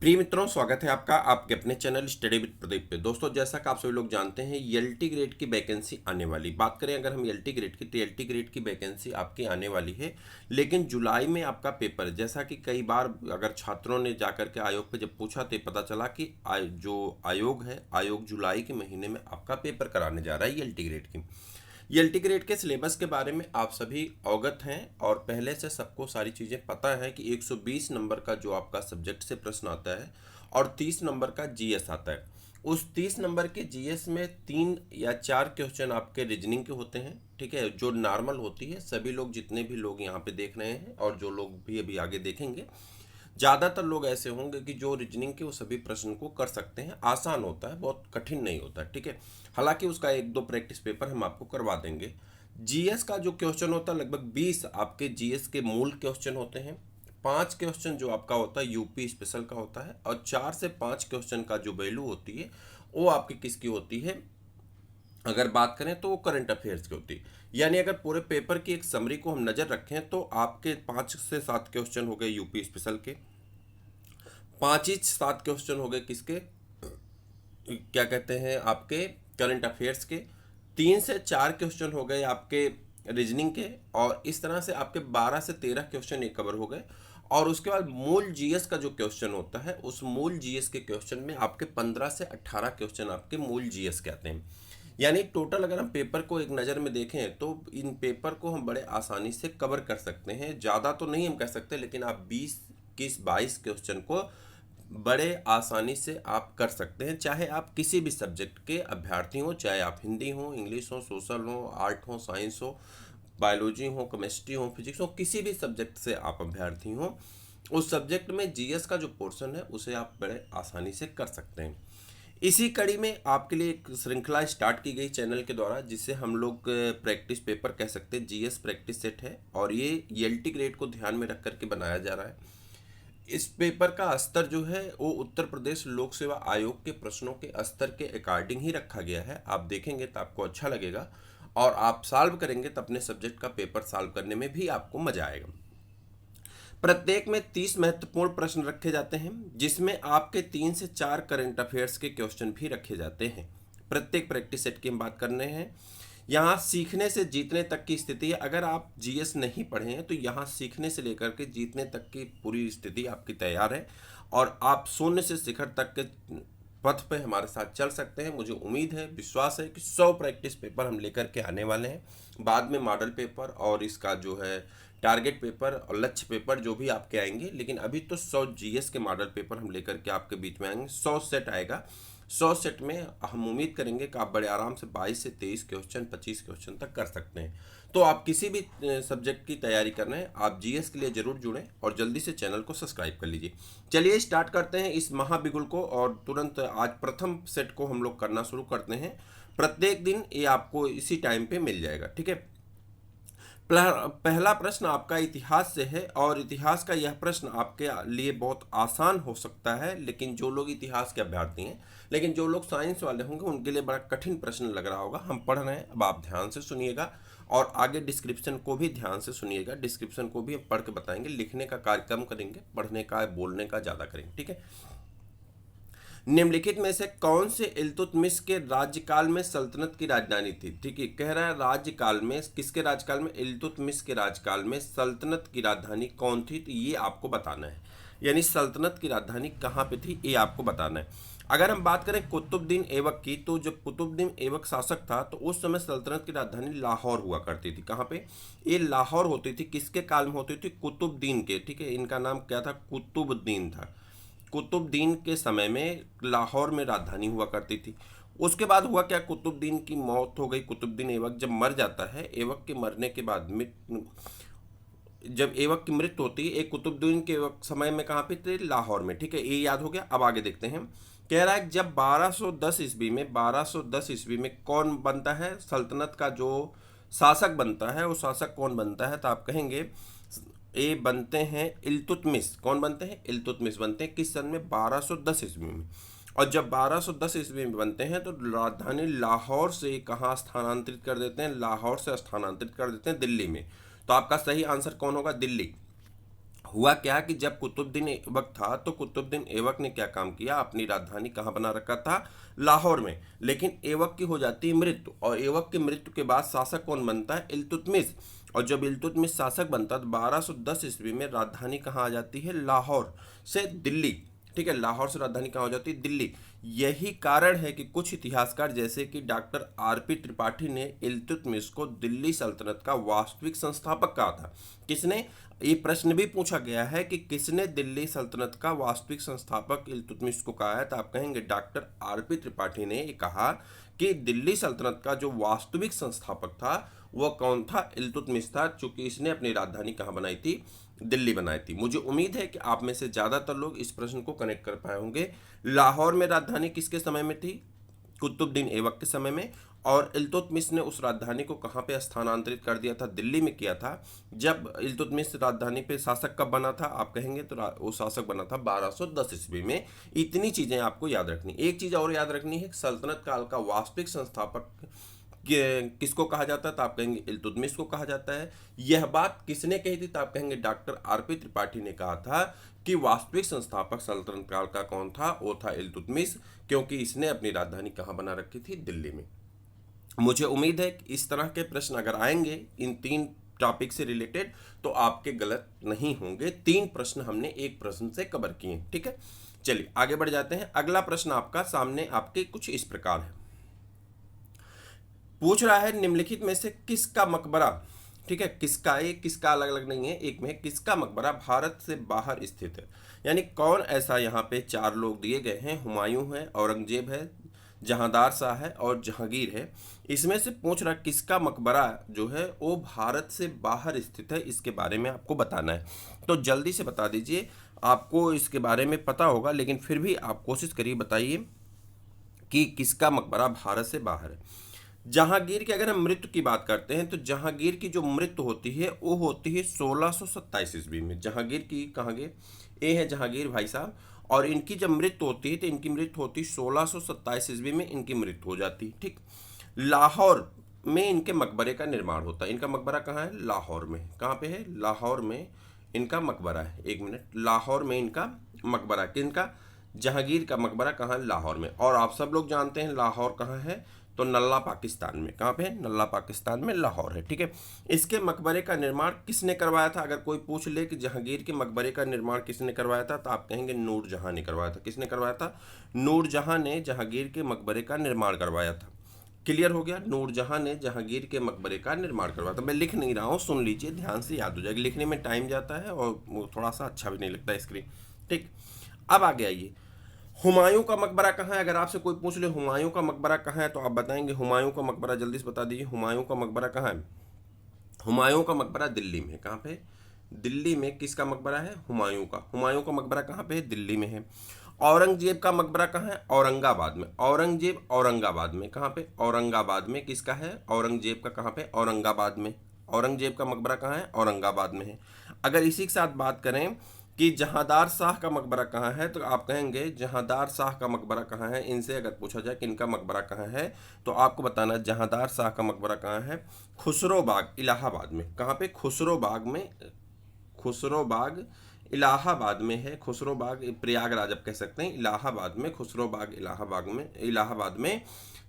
प्रिय मित्रों, स्वागत है आपका आपके अपने चैनल स्टडी विद प्रदीप पे। दोस्तों, जैसा कि आप सभी लोग जानते हैं, एलटी ग्रेड की वैकेंसी आने वाली। बात करें अगर हम एलटी ग्रेड की, तो एलटी ग्रेड की वैकेंसी आपकी आने वाली है, लेकिन जुलाई में आपका पेपर, जैसा कि कई बार अगर छात्रों ने जाकर के आयोग पे जब पूछा तो पता चला कि जो आयोग है, आयोग जुलाई के महीने में आपका पेपर कराने जा रहा है एलटी ग्रेड की। एलटी ग्रेड के सिलेबस के बारे में आप सभी अवगत हैं और पहले से सबको सारी चीज़ें पता है कि 120 नंबर का जो आपका सब्जेक्ट से प्रश्न आता है और 30 नंबर का जीएस आता है। उस 30 नंबर के जीएस में 3 या 4 क्वेश्चन आपके रीजनिंग के होते हैं, ठीक है, जो नॉर्मल होती है। सभी लोग, जितने भी लोग यहाँ पे देख रहे हैं और जो लोग भी अभी आगे देखेंगे, ज़्यादातर लोग ऐसे होंगे कि जो रीजनिंग के वो सभी प्रश्न को कर सकते हैं। आसान होता है, बहुत कठिन नहीं होता, ठीक है। हालांकि उसका एक दो प्रैक्टिस पेपर हम आपको करवा देंगे। जीएस का जो क्वेश्चन होता है, लगभग 20 आपके जीएस के मूल क्वेश्चन होते हैं। 5 क्वेश्चन जो आपका होता है यूपी स्पेशल का होता है, और 4 से 5 क्वेश्चन का जो वैल्यू होती है वो आपकी किसकी होती है, अगर बात करें तो वो करंट अफेयर्स की होती है। यानी अगर पूरे पेपर की एक समरी को हम नज़र रखें तो आपके 5 से 7 क्वेश्चन हो गए यूपी स्पेशल के, 5 ही 7 क्वेश्चन हो गए किसके, क्या कहते हैं, आपके करंट अफेयर्स के, 3 से 4 क्वेश्चन हो गए आपके रीजनिंग के, और इस तरह से आपके 12 से 13 क्वेश्चन एक कवर हो गए। और उसके बाद मूल जीएस का जो क्वेश्चन होता है, उस मूल जीएस के क्वेश्चन में आपके 15 से 18 क्वेश्चन आपके मूल जीएस के आते हैं। यानी टोटल अगर हम पेपर को एक नज़र में देखें तो इन पेपर को हम बड़े आसानी से कवर कर सकते हैं। ज़्यादा तो नहीं हम कह सकते, लेकिन आप 20, 21, 22 क्वेश्चन को बड़े आसानी से आप कर सकते हैं। चाहे आप किसी भी सब्जेक्ट के अभ्यर्थी हो, चाहे आप हिंदी हो, इंग्लिश हो, सोशल हो, आर्ट हो, साइंस हो, बायोलॉजी हो, केमिस्ट्री हो, फिजिक्स हो, किसी भी सब्जेक्ट से आप अभ्यर्थी हो, उस सब्जेक्ट में जीएस का जो पोर्शन है उसे आप बड़े आसानी से कर सकते हैं। इसी कड़ी में आपके लिए एक श्रृंखला स्टार्ट की गई चैनल के द्वारा, जिसे हम लोग प्रैक्टिस पेपर कह सकते हैं, जीएस प्रैक्टिस सेट है, और ये एलटी ग्रेड को ध्यान में रख करके बनाया जा रहा है। इस पेपर का स्तर जो है वो उत्तर प्रदेश लोक सेवा आयोग के प्रश्नों के स्तर के अकॉर्डिंग ही रखा गया है। आप देखेंगे तो आपको अच्छा लगेगा, और आप सॉल्व करेंगे तो अपने सब्जेक्ट का पेपर सॉल्व करने में भी आपको मजा आएगा। प्रत्येक में 30 महत्वपूर्ण प्रश्न रखे जाते हैं, जिसमें आपके 3 से 4 करंट अफेयर्स के क्वेश्चन भी रखे जाते हैं। प्रत्येक प्रैक्टिस सेट की हम बात करने हैं। यहाँ सीखने से जीतने तक की स्थिति है। अगर आप जीएस नहीं पढ़े हैं तो यहाँ सीखने से लेकर के जीतने तक की पूरी स्थिति आपकी तैयार है, और आप शून्य से शिखर तक के पथ पे हमारे साथ चल सकते हैं। मुझे उम्मीद है, विश्वास है कि 100 प्रैक्टिस पेपर हम लेकर के आने वाले हैं। बाद में मॉडल पेपर और इसका जो है टारगेट पेपर और लक्ष्य पेपर जो भी आपके आएंगे, लेकिन अभी तो 100 जीएस के मॉडल पेपर हम लेकर के आपके बीच में आएंगे। 100 सेट आएगा। 100 सेट में हम उम्मीद करेंगे कि आप बड़े आराम से 22 से 23 क्वेश्चन, 25 क्वेश्चन तक कर सकते हैं। तो आप किसी भी सब्जेक्ट की तैयारी कर रहे हैं, आप जीएस के लिए जरूर जुड़ें और जल्दी से चैनल को सब्सक्राइब कर लीजिए। चलिए स्टार्ट करते हैं इस महाबिगुल को, और तुरंत आज प्रथम सेट को हम लोग करना शुरू करते हैं। प्रत्येक दिन ये आपको इसी टाइम पे मिल जाएगा, ठीक है। पहला प्रश्न आपका इतिहास से है, और इतिहास का यह प्रश्न आपके लिए बहुत आसान हो सकता है, लेकिन जो लोग इतिहास के अभ्यर्थी हैं, लेकिन जो लोग साइंस वाले होंगे उनके लिए बड़ा कठिन प्रश्न लग रहा होगा। हम पढ़ रहे हैं, अब आप ध्यान से सुनिएगा, और आगे डिस्क्रिप्शन को भी ध्यान से सुनिएगा। डिस्क्रिप्शन को भी हम पढ़ के बताएंगे। लिखने का कार्य कम करेंगे, पढ़ने का, बोलने का ज़्यादा करेंगे, ठीक है। निम्नलिखित में से कौन से इल्तुतमिश के राज्यकाल में सल्तनत की राजधानी थी? ठीक है, कह रहा है राज्यकाल में, किसके राज्यकाल में? इल्तुतमिश के राज्यकाल में सल्तनत की राजधानी कौन थी, तो ये आपको बताना है। यानी सल्तनत की राजधानी कहाँ पे थी, ये आपको बताना है। अगर हम बात करें कुतुबुद्दीन ऐबक की, तो जब कुतुबुद्दीन ऐबक शासक था तो उस समय सल्तनत की राजधानी लाहौर हुआ करती थी। कहाँ पे? ये लाहौर होती थी। किसके काल में होती थी? कुतुबुद्दीन के, ठीक है। इनका नाम क्या था? कुतुबुद्दीन था। कुतुबुद्दीन के समय में लाहौर में राजधानी हुआ करती थी। उसके बाद हुआ क्या? कुतुबुद्दीन की मौत हो गई। कुतुबुद्दीन ऐबक जब मर जाता है, ऐबक के मरने के बाद जब ऐबक की मृत्यु होती है, एक कुतुबुद्दीन के समय में कहाँ पे थे? लाहौर में, ठीक है। ये याद हो गया। अब आगे देखते हैं। कह रहा है कि जब 1210 ईस्वी में, 1210 ईस्वी में कौन बनता है सल्तनत का? जो शासक बनता है वो शासक कौन बनता है? तो आप कहेंगे ये बनते हैं इल्तुतमिश। कौन बनते हैं? इल्तुतमिश बनते हैं। किस सन में? 1210 ईस्वी में। और जब 1210 ईस्वी में बनते हैं तो राजधानी लाहौर से कहाँ स्थानांतरित कर देते हैं? लाहौर से स्थानांतरित कर देते हैं दिल्ली में। तो आपका सही आंसर कौन होगा? दिल्ली हुआ क्या कि जब कुतुबुद्दीन ऐबक था तो कुतुबुद्दीन ऐबक ने क्या काम किया, अपनी राजधानी कहाँ बना रखा था, लाहौर में। लेकिन ऐबक की हो जाती है मृत्यु, और ऐबक की मृत्यु के बाद शासक कौन बनता है, इल्तुतमिश। और जब इल्तुतमिश शासक बनता है तो 1210 ईस्वी में राजधानी कहाँ आ जाती है, लाहौर से दिल्ली। ठीक है, लाहौर से राजधानी कहाँ हो जाती है, दिल्ली। यही कारण है कि कुछ इतिहासकार जैसे कि डॉक्टर आरपी त्रिपाठी ने इल्तुतमिश को दिल्ली सल्तनत का वास्तविक संस्थापक कहा था। किसने, ये प्रश्न भी पूछा गया है कि किसने दिल्ली सल्तनत का वास्तविक संस्थापक इल्तुतमिश को कहा है, तो आप कहेंगे डॉक्टर आरपी त्रिपाठी ने ये कहा कि दिल्ली सल्तनत का जो वास्तविक संस्थापक था वह कौन था, इल्तुतमिश था, चूंकि इसने अपनी राजधानी कहाँ बनाई थी, दिल्ली बनाई थी। मुझे उम्मीद है कि आप में से ज़्यादातर लोग इस प्रश्न को कनेक्ट कर पाए होंगे। लाहौर में राजधानी किसके समय में थी, कुतुबुद्दीन ऐबक के समय में। और इल्तुतमिश ने उस राजधानी को कहाँ पे स्थानांतरित कर दिया था, दिल्ली में किया था। जब इल्तुतमिश राजधानी पे शासक कब बना था, आप कहेंगे तो वो शासक बना था 1210 ईस्वी में। इतनी चीज़ें आपको याद रखनी। एक चीज़ और याद रखनी है, सल्तनत काल का वास्तविक संस्थापक किसको कहा जाता है, तो आप कहेंगे इल्तुतमिश को कहा जाता है। यह बात किसने कही थी, तो आप कहेंगे डॉक्टर आरपी त्रिपाठी ने कहा था कि वास्तविक संस्थापक सल्तनत काल का कौन था, वो था इल्तुतमिश, क्योंकि इसने अपनी राजधानी कहाँ बना रखी थी, दिल्ली में। मुझे उम्मीद है कि इस तरह के प्रश्न अगर आएंगे इन 3 टॉपिक से रिलेटेड तो आपके गलत नहीं होंगे। 3 प्रश्न हमने एक प्रश्न से कवर किए। ठीक है, चलिए आगे बढ़ जाते हैं। अगला प्रश्न आपका सामने आपके कुछ इस प्रकार है, पूछ रहा है निम्नलिखित में से किसका मकबरा, ठीक है, किसका, एक किसका अलग अलग नहीं है, एक में किसका मकबरा भारत से बाहर स्थित है। यानी कौन ऐसा, यहाँ पे 4 लोग दिए गए हैं, हुमायूं है, औरंगजेब है, जहांदार शाह है और जहांगीर है। इसमें से पूछ रहा किसका मकबरा जो है वो भारत से बाहर स्थित है, इसके बारे में आपको बताना है। तो जल्दी से बता दीजिए, आपको इसके बारे में पता होगा लेकिन फिर भी आप कोशिश करिए, बताइए कि किसका मकबरा भारत से बाहर है। जहांगीर की अगर हम मृत्यु की बात करते हैं तो जहांगीर की जो मृत्यु होती है वो होती है 1627 ईस्वी में। जहांगीर की, कहाँ गए, ये है जहांगीर भाई साहब, और इनकी जब मृत्यु होती है तो इनकी मृत्यु होती है 1627 ईस्वी में, इनकी मृत्यु हो जाती है। ठीक, लाहौर में इनके मकबरे का निर्माण होता है। इनका मकबरा कहाँ है, लाहौर में। कहाँ पे है, लाहौर में इनका मकबरा है। एक मिनट, लाहौर में इनका मकबरा, किनका, जहांगीर का मकबरा कहाँ है, लाहौर में। और आप सब लोग जानते हैं लाहौर कहाँ है, तो नल्ला पाकिस्तान में। कहाँ पे है, नल्ला पाकिस्तान में लाहौर है। ठीक है, इसके मकबरे का निर्माण किसने करवाया था, अगर कोई पूछ ले कि जहांगीर के मकबरे का निर्माण किसने करवाया था, तो आप कहेंगे नूरजहां ने करवाया था। किसने करवाया था, नूरजहां ने जहांगीर के मकबरे का निर्माण करवाया था। क्लियर हो गया, नूरजहां ने जहांगीर के मकबरे का निर्माण करवाया था। मैं लिख नहीं रहा हूँ, सुन लीजिए ध्यान से, याद हो जाएगा। लिखने में टाइम जाता है और वो थोड़ा सा अच्छा भी नहीं लगता स्क्रीन। ठीक, अब आगे आइए, हुमायूं का मकबरा कहाँ है। अगर आपसे कोई पूछ ले हुमायूं का मकबरा कहाँ है तो आप बताएंगे हुमायूं का मकबरा, जल्दी से बता दीजिए हुमायूं का मकबरा कहाँ है। हुमायूं का मकबरा दिल्ली में। कहाँ पे, दिल्ली में। किसका मकबरा है, हुमायूं का। हुमायूं का मकबरा कहाँ पे है, दिल्ली में है। औरंगजेब का मकबरा कहाँ है, औरंगाबाद में। औरंगजेब औरंगाबाद में। कहाँ पे, औरंगाबाद में। किसका है, औरंगजेब का। कहाँ पे, औरंगाबाद में। औरंगजेब का मकबरा कहाँ है, औरंगाबाद में है। अगर इसी के साथ बात करें कि जहांदार शाह का मकबरा कहाँ है, तो आप कहेंगे जहांदार शाह का मकबरा कहाँ है। इनसे अगर पूछा जाए कि इनका मकबरा कहाँ है तो आपको बताना जहांदार शाह का मकबरा कहाँ है, खुसरो बाग, इलाहाबाद में। कहाँ पे, खुसरो बाग में। खुसरो बाग इलाहाबाद में है। खुसरो बाग प्रयागराज आप कह सकते हैं, इलाहाबाद में। खुसरो बाग इलाहाबाद में, इलाहाबाद में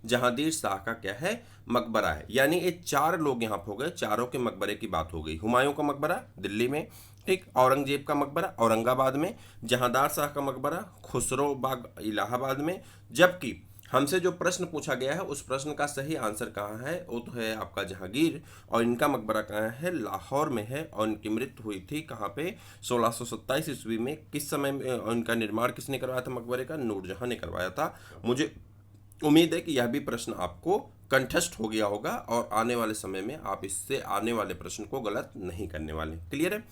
जहांगीर शाह का क्या है, मकबरा है। यानी ये 4 लोग यहाँ हो गए, चारों के मकबरे की बात हो गई। हुमायूं का मकबरा दिल्ली में, ठीक, औरंगजेब का मकबरा औरंगाबाद में, जहांदार शाह का मकबरा खुसरो बाग इलाहाबाद में। जबकि हमसे जो प्रश्न पूछा गया है उस प्रश्न का सही आंसर कहाँ है, वो तो है आपका जहांगीर, और इनका मकबरा कहाँ है, लाहौर में है। और इनकी मृत्यु हुई थी कहाँ पे, 1627 ईस्वी में। किस समय में इनका निर्माण किसने करवाया था मकबरे का, नूरजहां ने करवाया था। मुझे उम्मीद है कि यह भी प्रश्न आपको कंठस्थ हो गया होगा और आने वाले समय में आप इससे आने वाले प्रश्न को गलत नहीं करने वाले। क्लियर है,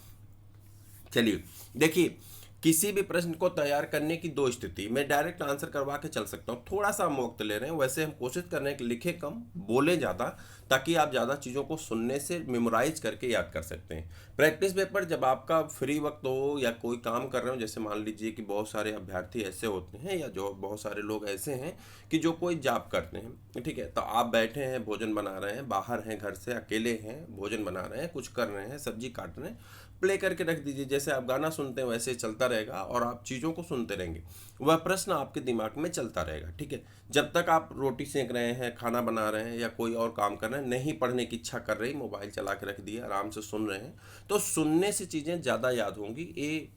चलिए देखिए, किसी भी प्रश्न को तैयार करने की 2 स्थिति, मैं डायरेक्ट आंसर करवा के चल सकता हूँ, थोड़ा सा हम वक्त ले रहे हैं। वैसे हम कोशिश कर रहे हैं कि लिखे कम बोले ज़्यादा, ताकि आप ज़्यादा चीज़ों को सुनने से मेमोराइज करके याद कर सकते हैं। प्रैक्टिस पेपर जब आपका फ्री वक्त हो या कोई काम कर रहे हो, जैसे मान लीजिए कि बहुत सारे अभ्यर्थी ऐसे होते हैं या जो बहुत सारे लोग ऐसे हैं कि जो कोई जॉब करते हैं, ठीक है, तो आप बैठे हैं, भोजन बना रहे हैं, बाहर हैं, घर से अकेले हैं, भोजन बना रहे हैं, कुछ कर रहे हैं, सब्जी काट रहे हैं, प्ले करके रख दीजिए, जैसे आप गाना सुनते हैं वैसे चलता रहेगा और आप चीज़ों को सुनते रहेंगे, वह प्रश्न आपके दिमाग में चलता रहेगा। ठीक है, जब तक आप रोटी सेक रहे हैं, खाना बना रहे हैं या कोई और काम कर रहे हैं, नहीं पढ़ने की इच्छा कर रही, मोबाइल चला के रख दिया, आराम से सुन रहे हैं, तो सुनने से चीज़ें ज़्यादा याद होंगी। ये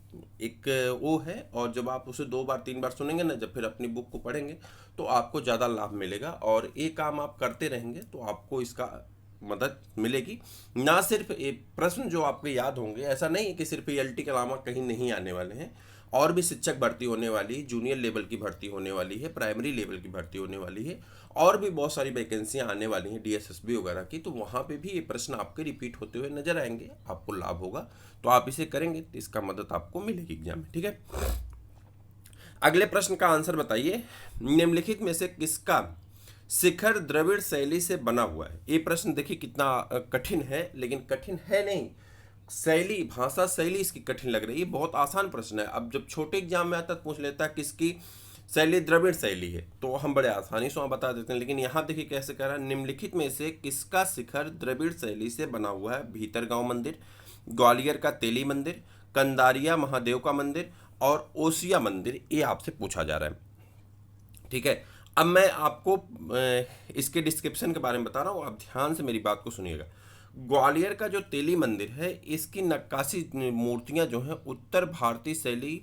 एक वो है। और जब आप उसे 2 बार 3 बार सुनेंगे ना, जब फिर अपनी बुक को पढ़ेंगे तो आपको ज़्यादा लाभ मिलेगा। और ये काम आप करते रहेंगे तो आपको इसका मदद मिलेगी। ना सिर्फ ये प्रश्न जो आपको याद होंगे, ऐसा नहीं है कि सिर्फ ELT के अलावा कहीं नहीं आने वाले हैं, और भी शिक्षक भर्ती होने वाली, जूनियर लेवल की भर्ती होने वाली है, प्राइमरी लेवल की भर्ती होने वाली है, और भी बहुत सारी वैकेंसियां आने वाली हैं DSSB वगैरह की। तो वहाँ पे भी ये प्रश्न आपके रिपीट होते हुए नजर आएंगे, आपको लाभ होगा। तो आप इसे करेंगे तो इसका मदद आपको मिलेगी एग्जाम में। ठीक है, अगले प्रश्न का आंसर बताइए, निम्नलिखित में से किसका शिखर द्रविड़ शैली से बना हुआ है। ये प्रश्न देखिए कितना कठिन है, लेकिन कठिन है नहीं, शैली, भाषा शैली इसकी कठिन लग रही है। बहुत आसान प्रश्न है। अब जब छोटे एग्जाम में आता है पूछ लेता है किसकी शैली द्रविड़ शैली है, तो हम बड़े आसानी से वहाँ बता देते हैं। लेकिन यहाँ देखिए कैसे कह रहा है, निम्नलिखित में से किसका शिखर द्रविड़ शैली से बना हुआ है। भीतरगांव मंदिर, ग्वालियर का तेली मंदिर, कंदारिया महादेव का मंदिर और ओसिया मंदिर, ये आपसे पूछा जा रहा है। ठीक है, अब मैं आपको इसके डिस्क्रिप्शन के बारे में बता रहा हूँ, आप ध्यान से मेरी बात को सुनिएगा। ग्वालियर का जो तेली मंदिर है, इसकी नक्काशी मूर्तियां जो हैं उत्तर भारतीय शैली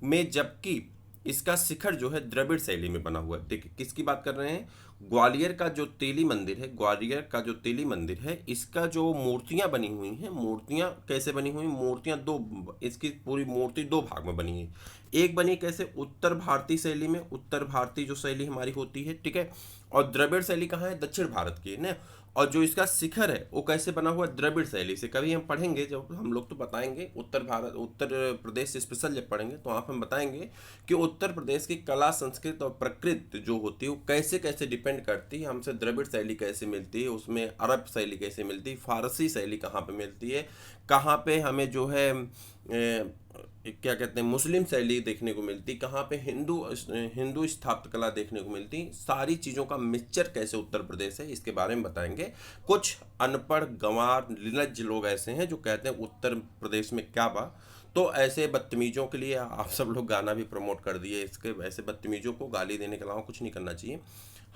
में, जबकि इसका शिखर जो है द्रविड़ शैली में बना हुआ है। देखिए किसकी बात कर रहे हैं, ग्वालियर का जो तेली मंदिर है, ग्वालियर का जो तेली मंदिर है, इसका जो मूर्तियां बनी हुई हैं, मूर्तियां कैसे बनी हुई, मूर्तियां दो, इसकी पूरी मूर्ति 2 भाग में बनी है। एक बनी कैसे, उत्तर भारतीय शैली में, उत्तर भारतीय जो शैली हमारी होती है, ठीक है, और द्रविड़ शैली कहाँ है, दक्षिण भारत की है ना। और जो इसका शिखर है वो कैसे बना हुआ है, द्रविड़ शैली से। कभी हम पढ़ेंगे, जब हम लोग तो बताएंगे, उत्तर प्रदेश स्पेशल जब पढ़ेंगे तो वहाँ पर हम बताएंगे कि उत्तर प्रदेश की कला, संस्कृति और प्रकृति जो होती है वो कैसे कैसे डिपेंड करती है हमसे। द्रविड़ शैली कैसे मिलती है, उसमें अरब शैली कैसे मिलती है, फारसी शैली कहाँ पे मिलती है, कहाँ पे हमें जो है क्या कहते हैं मुस्लिम शैली देखने को मिलती, कहाँ पे हिंदू स्थापत्य कला देखने को मिलती। सारी चीज़ों का मिक्सचर कैसे उत्तर प्रदेश है, इसके बारे में बताएंगे। कुछ अनपढ़ गंवार निर्लज्ज लोग ऐसे हैं जो कहते हैं उत्तर प्रदेश में क्या बा, तो ऐसे बदतमीज़ों के लिए आप सब लोग गाना भी प्रमोट कर दिए इसके। ऐसे बदतमीज़ों को गाली देने के अलावा कुछ नहीं करना चाहिए।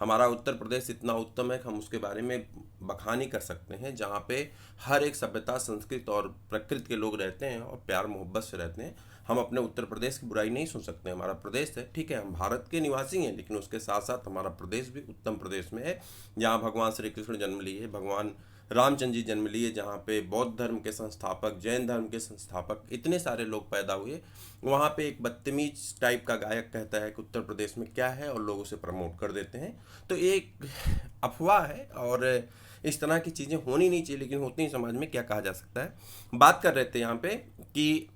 हमारा उत्तर प्रदेश इतना उत्तम है कि हम उसके बारे में बखान ही कर सकते हैं, जहाँ पे हर एक सभ्यता, संस्कृति और प्रकृति के लोग रहते हैं और प्यार मोहब्बत से रहते हैं। हम अपने उत्तर प्रदेश की बुराई नहीं सुन सकते। हमारा प्रदेश है, ठीक है, हम भारत के निवासी हैं, लेकिन उसके साथ साथ हमारा प्रदेश भी उत्तम प्रदेश में है, जहाँ भगवान श्री कृष्ण जन्म लिए, भगवान रामचंद्र जी जन्म लिए, जहाँ पे बौद्ध धर्म के संस्थापक, जैन धर्म के संस्थापक, इतने सारे लोग पैदा हुए। वहाँ पे एक बदतमीज टाइप का गायक कहता है कि उत्तर प्रदेश में क्या है, और लोग उसे प्रमोट कर देते हैं। तो एक अफवाह है और इस तरह की चीज़ें होनी नहीं चाहिए, लेकिन होती हैं समाज में, क्या कहा जा सकता है। बात कर रहे थे यहाँ पे कि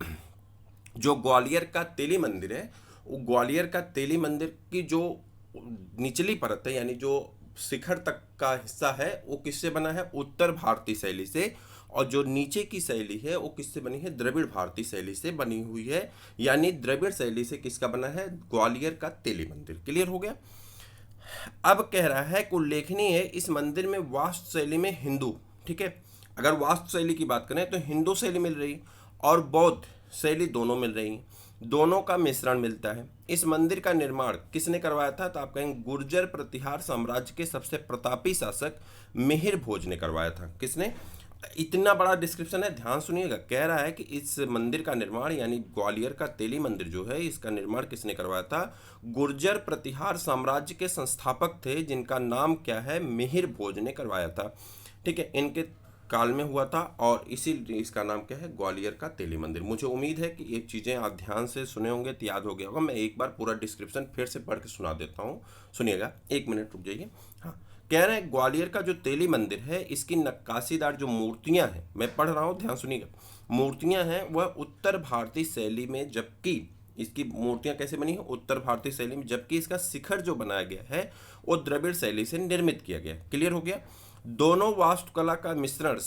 जो ग्वालियर का तेली मंदिर है, वो ग्वालियर का तेली मंदिर की जो निचली परत है, यानी जो शिखर तक का हिस्सा है, वो किससे बना है, उत्तर भारतीय शैली से। और जो नीचे की शैली है वो किससे बनी है, द्रविड़ भारतीय शैली से बनी हुई है। यानी द्रविड़ शैली से किसका बना है, ग्वालियर का तेली मंदिर। क्लियर हो गया। अब कह रहा है कि उल्लेखनीय है इस मंदिर में वास्तु शैली में हिंदू, ठीक है, अगर वास्तु शैली की बात करें तो हिंदू शैली मिल रही और बौद्ध शैली दोनों मिल रही, दोनों का मिश्रण मिलता है। इस मंदिर का निर्माण किसने करवाया था, तो आप कहेंगे गुर्जर प्रतिहार साम्राज्य के सबसे प्रतापी शासक मिहिर भोज ने करवाया था। किसने, इतना बड़ा डिस्क्रिप्शन है, ध्यान सुनिएगा। कह रहा है कि इस मंदिर का निर्माण, यानी ग्वालियर का तेली मंदिर जो है, इसका निर्माण किसने करवाया था, गुर्जर प्रतिहार साम्राज्य के संस्थापक थे, जिनका नाम क्या है, मिहिर भोज ने करवाया था। ठीक है, इनके काल में हुआ था और इसीलिए इसका नाम क्या है, ग्वालियर का तेली मंदिर। मुझे उम्मीद है कि ये चीज़ें आप ध्यान से सुने होंगे तो याद हो गया होगा। मैं एक बार पूरा डिस्क्रिप्शन फिर से पढ़ के सुना देता हूँ, सुनिएगा, 1 मिनट रुक जाइए। हाँ, कह रहे हैं ग्वालियर का जो तेली मंदिर है, इसकी नक्काशीदार जो मूर्तियां हैं, मैं पढ़ रहा हूँ, ध्यान सुनिएगा, मूर्तियां हैं वह उत्तर भारतीय शैली में, जबकि इसकी मूर्तियां कैसे बनी है, उत्तर भारतीय शैली में, जबकि इसका शिखर जो बनाया गया है वो द्रविड़ शैली से निर्मित किया गया। क्लियर हो गया। दोनों वास्तुकला का मिश्रण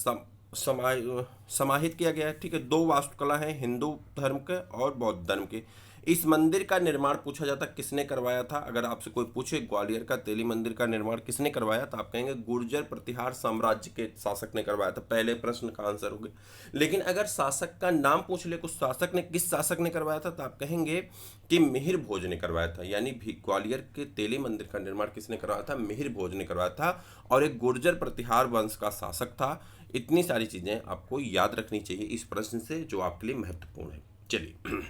समाहित किया गया है। ठीक है, 2 वास्तुकला है, हिंदू धर्म के और बौद्ध धर्म के। इस मंदिर का निर्माण पूछा जाता किसने करवाया था। अगर आपसे कोई पूछे ग्वालियर का तेली मंदिर का निर्माण किसने करवाया तो आप कहेंगे गुर्जर प्रतिहार साम्राज्य के शासक ने करवाया था। पहले प्रश्न का आंसर हो गया। लेकिन अगर शासक का नाम पूछ ले, कुछ शासक ने, किस शासक ने करवाया था, तो आप कहेंगे कि मिहिर भोज ने करवाया था। यानी ग्वालियर के तेली मंदिर का निर्माण किसने करवाया था, मिहिर भोज ने करवाया था, और एक गुर्जर प्रतिहार वंश का शासक था। इतनी सारी चीजें आपको याद रखनी चाहिए इस प्रश्न से, जो आपके लिए महत्वपूर्ण है। चलिए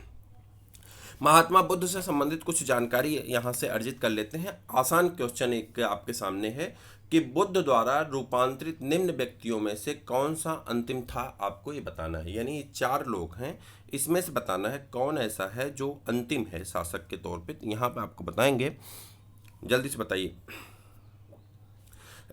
महात्मा बुद्ध से संबंधित कुछ जानकारी यहां से अर्जित कर लेते हैं। आसान क्वेश्चन एक आपके सामने है कि बुद्ध द्वारा रूपांतरित निम्न व्यक्तियों में से कौन सा अंतिम था, आपको ये बताना है। यानी ये 4 लोग हैं, इसमें से बताना है कौन ऐसा है जो अंतिम है शासक के तौर पे। यहाँ पे आपको बताएंगे, जल्दी से बताइए।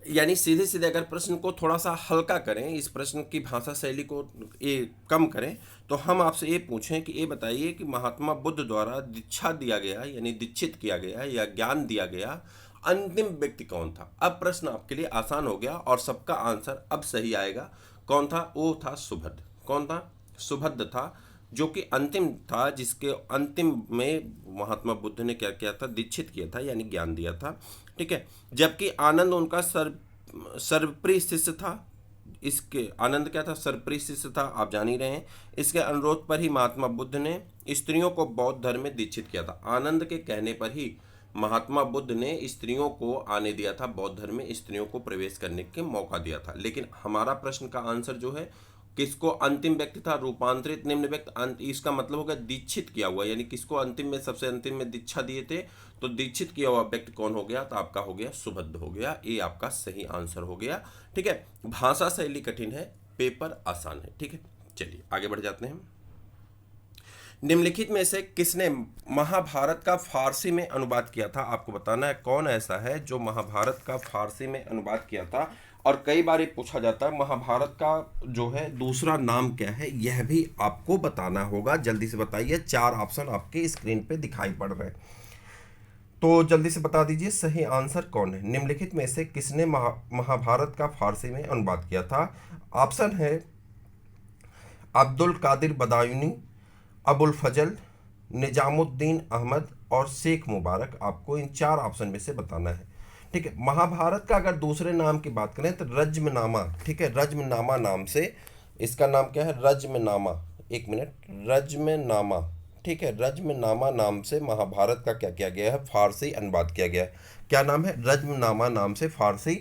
यानी सीधे सीधे अगर प्रश्न को थोड़ा सा हल्का करें, इस प्रश्न की भाषा शैली को ये कम करें, तो हम आपसे ये पूछें कि ये बताइए कि महात्मा बुद्ध द्वारा दीक्षा दिया गया, यानी दीक्षित किया गया या ज्ञान दिया गया अंतिम व्यक्ति कौन था। अब प्रश्न आपके लिए आसान हो गया और सबका आंसर अब सही आएगा। कौन था? वो था सुभद्र। कौन था? सुभद्र था, जो कि अंतिम था, जिसके अंतिम में महात्मा बुद्ध ने क्या किया था, दीक्षित किया था, यानी ज्ञान दिया था। ठीक है। जबकि आनंद उनका सर्वप्रिय शिष्य था। इसके आनंद क्या था? सर्वप्रिय शिष्य था, आप जान ही रहे हैं। इसके अनुरोध पर ही महात्मा बुद्ध ने स्त्रियों को बौद्ध धर्म में दीक्षित किया था। आनंद के कहने पर ही महात्मा बुद्ध ने स्त्रियों को आने दिया था, बौद्ध धर्म में स्त्रियों को प्रवेश करने के मौका दिया था। लेकिन हमारा प्रश्न का आंसर जो है, किसको अंतिम व्यक्ति था? रूपांतरित निम्न व्यक्ति। इसका मतलब होगा दीक्षित किया हुआ, यानी किसको अंतिम में, सबसे अंतिम में दीक्षा दिए थे, तो दीक्षित किया हुआ व्यक्ति कौन हो गया? तो आपका हो गया सुभद्र हो गया। ये आपका सही आंसर हो गया। ठीक है। भाषा शैली कठिन है, पेपर आसान है। ठीक है, चलिए आगे बढ़ जाते हैं। निम्नलिखित में से किसने महाभारत का फारसी में अनुवाद किया था? आपको बताना है कौन ऐसा है जो महाभारत का फारसी में अनुवाद किया था। और कई बार ये पूछा जाता है महाभारत का जो है दूसरा नाम क्या है, यह भी आपको बताना होगा। जल्दी से बताइए, 4 ऑप्शन आपके स्क्रीन पे दिखाई पड़ रहे हैं, तो जल्दी से बता दीजिए सही आंसर कौन है। निम्नलिखित में से किसने महाभारत का फारसी में अनुवाद किया था? ऑप्शन है अब्दुल कादिर बदायूनी, अबुल फजल, निजामुद्दीन अहमद और शेख मुबारक। आपको इन 4 ऑप्शन में से बताना है। ठीक है। महाभारत का अगर दूसरे नाम की बात करें तो रज्मनामा। ठीक है, रज्मनामा नाम से, इसका नाम क्या है? रज्मनामा। एक मिनट, रज्मनामा। ठीक है, रज्मनामा नाम से महाभारत का क्या किया गया है? फारसी अनुवाद किया गया है। क्या नाम है? रज्मनामा नाम से फारसी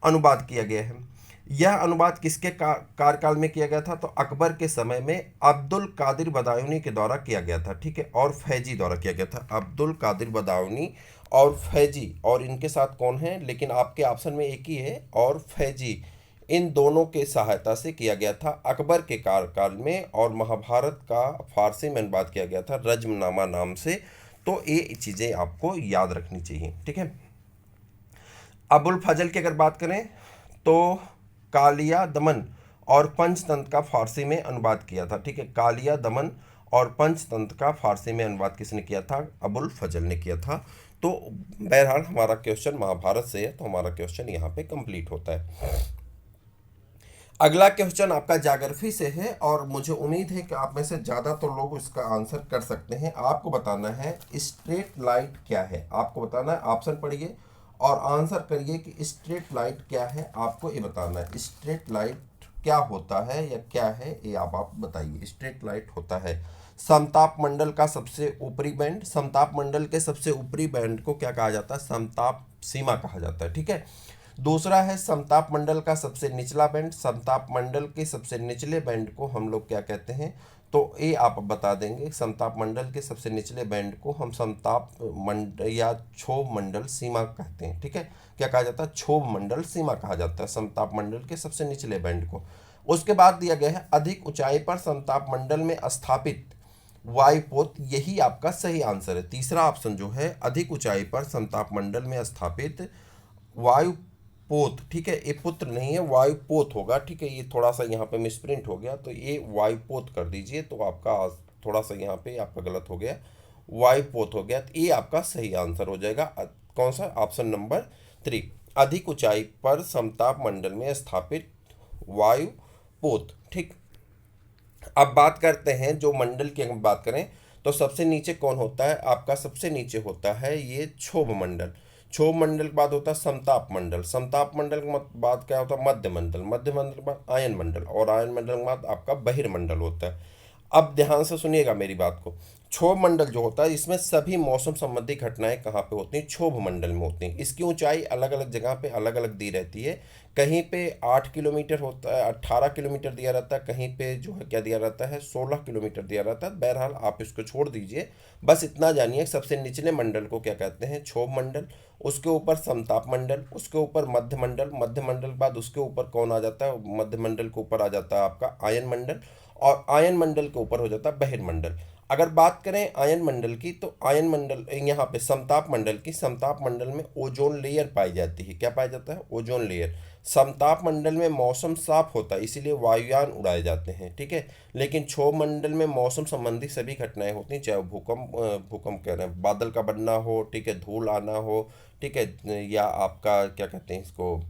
अनुवाद किया गया है। यह अनुवाद किसके कार्यकाल में किया गया था? तो अकबर के समय में अब्दुल कादिर बदायूनी के द्वारा किया गया था। ठीक है, और फैजी द्वारा किया गया था। अब्दुल कादिर बदायूनी और फैजी, और इनके साथ कौन है? लेकिन आपके ऑप्शन में एक ही है, और फैजी। इन दोनों के सहायता से किया गया था अकबर के कार्यकाल में, और महाभारत का फारसी में अनुवाद किया गया था रज्मनामा नाम से। तो ये चीज़ें आपको याद रखनी चाहिए। ठीक है। अबुल फजल की अगर बात करें तो कालिया दमन और पंचतंत्र का फारसी में अनुवाद किया था। ठीक है, कालिया दमन और पंचतंत्र का फारसी में अनुवाद किसने किया था? अबुल फजल ने किया था। तो बहरहाल हमारा क्वेश्चन महाभारत से है, तो हमारा क्वेश्चन यहाँ पे कंप्लीट होता है। अगला क्वेश्चन आपका ज्योग्राफी से है, और मुझे उम्मीद है कि आप में से ज़्यादा तो लोग इसका आंसर कर सकते हैं। आपको बताना है स्ट्रेट लाइट क्या है। आपको बताना है, ऑप्शन पढ़िए और आंसर करिए कि स्ट्रेट लाइट क्या है। आपको ये बताना है स्ट्रेट लाइट क्या होता है या क्या है, ये आप बताइए। स्ट्रेट लाइट होता है समताप मंडल का सबसे ऊपरी बैंड। समताप मंडल के सबसे ऊपरी बैंड को क्या कहा जाता है? समताप सीमा कहा जाता है। ठीक है। दूसरा है समताप मंडल का सबसे निचला बैंड। समताप मंडल के सबसे निचले बैंड को हम लोग क्या कहते हैं? तो ये आप बता देंगे। समताप मंडल के सबसे निचले बैंड को हम समताप मंडल या क्षोभ मंडल सीमा कहते हैं। ठीक है, क्या कहा जाता है? क्षोभ मंडल सीमा कहा जाता है समताप मंडल के सबसे निचले बैंड को। उसके बाद दिया गया है अधिक ऊंचाई पर समताप मंडल में स्थापित वायुपोत। यही आपका सही आंसर है। तीसरा ऑप्शन जो है, अधिक ऊंचाई पर समताप मंडल में स्थापित वायुपोत। ठीक है, ये पुत्र नहीं है, वायुपोत होगा। ठीक है, ये थोड़ा सा यहाँ पे मिसप्रिंट हो गया, तो ये वायुपोत कर दीजिए। तो आपका थोड़ा सा यहाँ पे आपका गलत हो गया, वायुपोत हो गया। तो ये आपका सही आंसर हो जाएगा। कौन सा? ऑप्शन नंबर 3, अधिक ऊंचाई पर समताप मंडल में स्थापित वायुपोत। ठीक, अब बात करते हैं जो मंडल की अगर बात करें तो सबसे नीचे कौन होता है आपका, सबसे नीचे होता है ये क्षोभ मंडल। क्षोभ मंडल के बाद होता है समताप मंडल। समताप मंडल के बाद क्या होता है मध्य मंडल। मध्य मंडल के बाद आयन मंडल, और आयन मंडल के बाद आपका बहिर्मंडल होता है। अब ध्यान से सुनिएगा मेरी बात को। क्षोभ मंडल जो होता है इसमें सभी मौसम संबंधी घटनाएं कहाँ पे होती हैं, क्षोभ मंडल में होती हैं। इसकी ऊंचाई अलग अलग जगह पे अलग अलग दी रहती है। कहीं पे 8 किलोमीटर होता है, 18 किलोमीटर दिया रहता है, कहीं पे जो है क्या दिया रहता है 16 किलोमीटर दिया रहता है। बहरहाल आप इसको छोड़ दीजिए, बस इतना जानिए सबसे निचले मंडल को क्या कहते हैं, क्षोभ मंडल। उसके ऊपर समताप मंडल, उसके ऊपर मध्य मंडल, मध्य मंडल के बाद उसके ऊपर कौन आ जाता है, मध्य मंडल के ऊपर आ जाता है आपका आयन मंडल, और आयन मंडल के ऊपर हो जाता है बहिर्मंडल। अगर बात करें आयन मंडल की, तो आयन मंडल यहाँ पे समताप मंडल की, समताप मंडल में ओजोन लेयर पाई जाती है। क्या पाया जाता है, ओजोन लेयर। समताप मंडल में मौसम साफ होता है, इसीलिए वायुयान उड़ाए जाते हैं, ठीक है। लेकिन क्षोभ मंडल में मौसम संबंधी सभी घटनाएं होती हैं, चाहे भूकंप कह रहे हैं, बादल का बनना हो, ठीक है, धूल आना हो, ठीक है, या आपका क्या कहते हैं इसको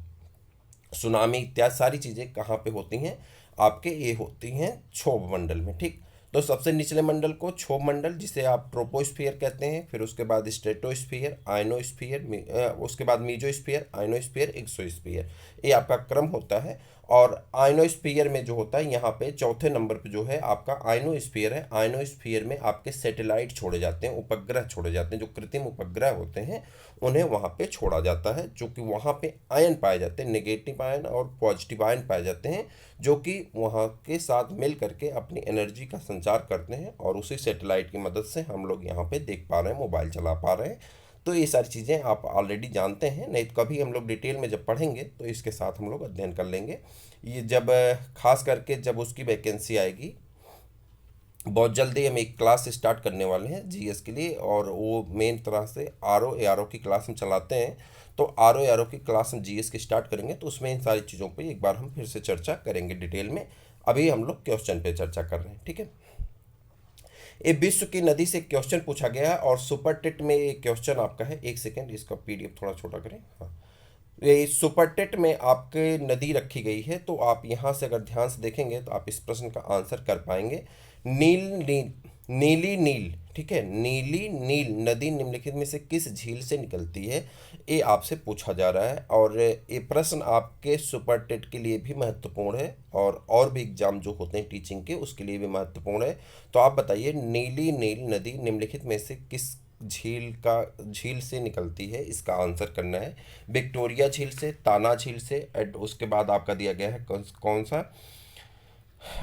सुनामी, इत्यादि सारी चीज़ें कहाँ पे होती हैं आपके, ये होती हैं क्षोभ मंडल में, ठीक। तो सबसे निचले मंडल को क्षोभ मंडल, जिसे आप ट्रोपोस्फियर कहते हैं, फिर उसके बाद स्ट्रेटोस्फियर, आयनोस्फियर, उसके बाद मीजोस्फियर, आयनोस्फियर, एक्सोस्फियर, ये आपका क्रम होता है। और आयनोस्फियर में जो होता है यहाँ पे चौथे नंबर पे जो है आपका आयनोस्फियर है। आयनोस्फियर में आपके सैटेलाइट छोड़े जाते हैं, उपग्रह छोड़े जाते हैं, जो कृत्रिम उपग्रह होते हैं उन्हें वहाँ पे छोड़ा जाता है, जो कि वहाँ पे आयन पाए जाते हैं, नेगेटिव आयन और पॉजिटिव आयन पाए जाते हैं, जो कि वहाँ के साथ मिल करके अपनी एनर्जी का संचार करते हैं, और उसी सैटेलाइट की मदद से हम लोग यहाँ पे देख पा रहे हैं, मोबाइल चला पा रहे हैं। तो ये सारी चीज़ें आप ऑलरेडी जानते हैं, नहीं तो कभी हम लोग डिटेल में जब पढ़ेंगे तो इसके साथ हम लोग अध्ययन कर लेंगे। ये जब खास करके जब उसकी वैकेंसी आएगी, बहुत जल्दी हम एक क्लास स्टार्ट करने वाले हैं जीएस के लिए, और वो मेन तरह से आरओ एआरओ की क्लास हम चलाते हैं। तो आरओ एआरओ की क्लास हम जीएस की स्टार्ट करेंगे, तो उसमें इन सारी चीज़ों पे एक बार हम फिर से चर्चा करेंगे डिटेल में। अभी हम लोग क्वेश्चन पे चर्चा कर रहे हैं, ठीक है। ये विश्व की नदी से क्वेश्चन पूछा गया है, और सुपर टेट में ये क्वेश्चन आपका है। एक सेकेंड, इसका पीडीएफ थोड़ा छोटा करें। हाँ, ये सुपर टेट में आपके नदी रखी गई है, तो आप यहाँ से अगर ध्यान से देखेंगे तो आप इस प्रश्न का आंसर कर पाएंगे। नील नील नीली नील, ठीक है, नीली नील नदी निम्नलिखित में से किस झील से निकलती है, ये आपसे पूछा जा रहा है। और ये प्रश्न आपके सुपर टेट के लिए भी महत्वपूर्ण है, और भी एग्जाम जो होते हैं टीचिंग के उसके लिए भी महत्वपूर्ण है। तो आप बताइए, नीली नील नदी निम्नलिखित में से किस झील से निकलती है, इसका आंसर करना है। विक्टोरिया झील से, ताना झील से, उसके बाद आपका दिया गया है कौन सा,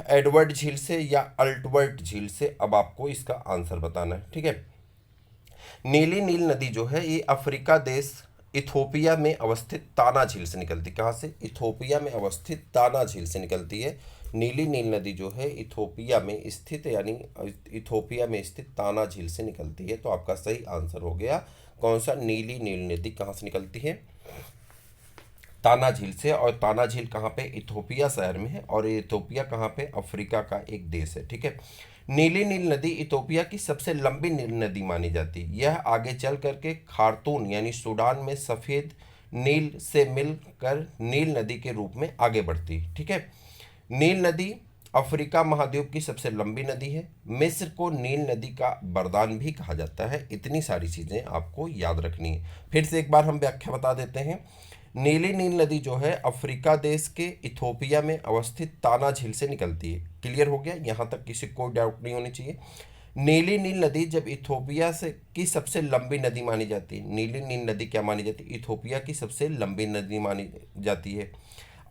एडवर्ड झील से या अल्टवर्ट झील से। अब आपको इसका आंसर बताना है, ठीक है। नीली नील नदी जो है ये अफ्रीका देश इथोपिया में अवस्थित ताना झील से निकलती है। कहाँ से, इथोपिया में अवस्थित ताना झील से निकलती है। नीली नील नदी जो है इथोपिया में स्थित, यानी इथोपिया में स्थित ताना झील से निकलती है। तो आपका सही आंसर हो गया कौन सा, नीली नील नदी कहाँ से निकलती है, ताना झील से। और ताना झील कहाँ पे, इथोपिया शहर में है, और इथोपिया कहाँ पे, अफ्रीका का एक देश है, ठीक है। नीली नील नदी इथोपिया की सबसे लंबी नील नदी मानी जाती है। यह आगे चल करके खार्तून यानी सूडान में सफ़ेद नील से मिलकर नील नदी के रूप में आगे बढ़ती है, ठीक है। नील नदी अफ्रीका महाद्वीप की सबसे लंबी नदी है। मिस्र को नील नदी का वरदान भी कहा जाता है। इतनी सारी चीज़ें आपको याद रखनी है। फिर से एक बार हम व्याख्या बता देते हैं। नीली नील नदी जो है अफ्रीका देश के इथोपिया में अवस्थित ताना झील से निकलती है। क्लियर हो गया, यहाँ तक किसी को डाउट नहीं होनी चाहिए। नीली नील नदी जब इथोपिया से की सबसे लंबी नदी मानी जाती है, नीली नील नदी क्या मानी जाती है, इथोपिया की सबसे लंबी नदी मानी जाती है।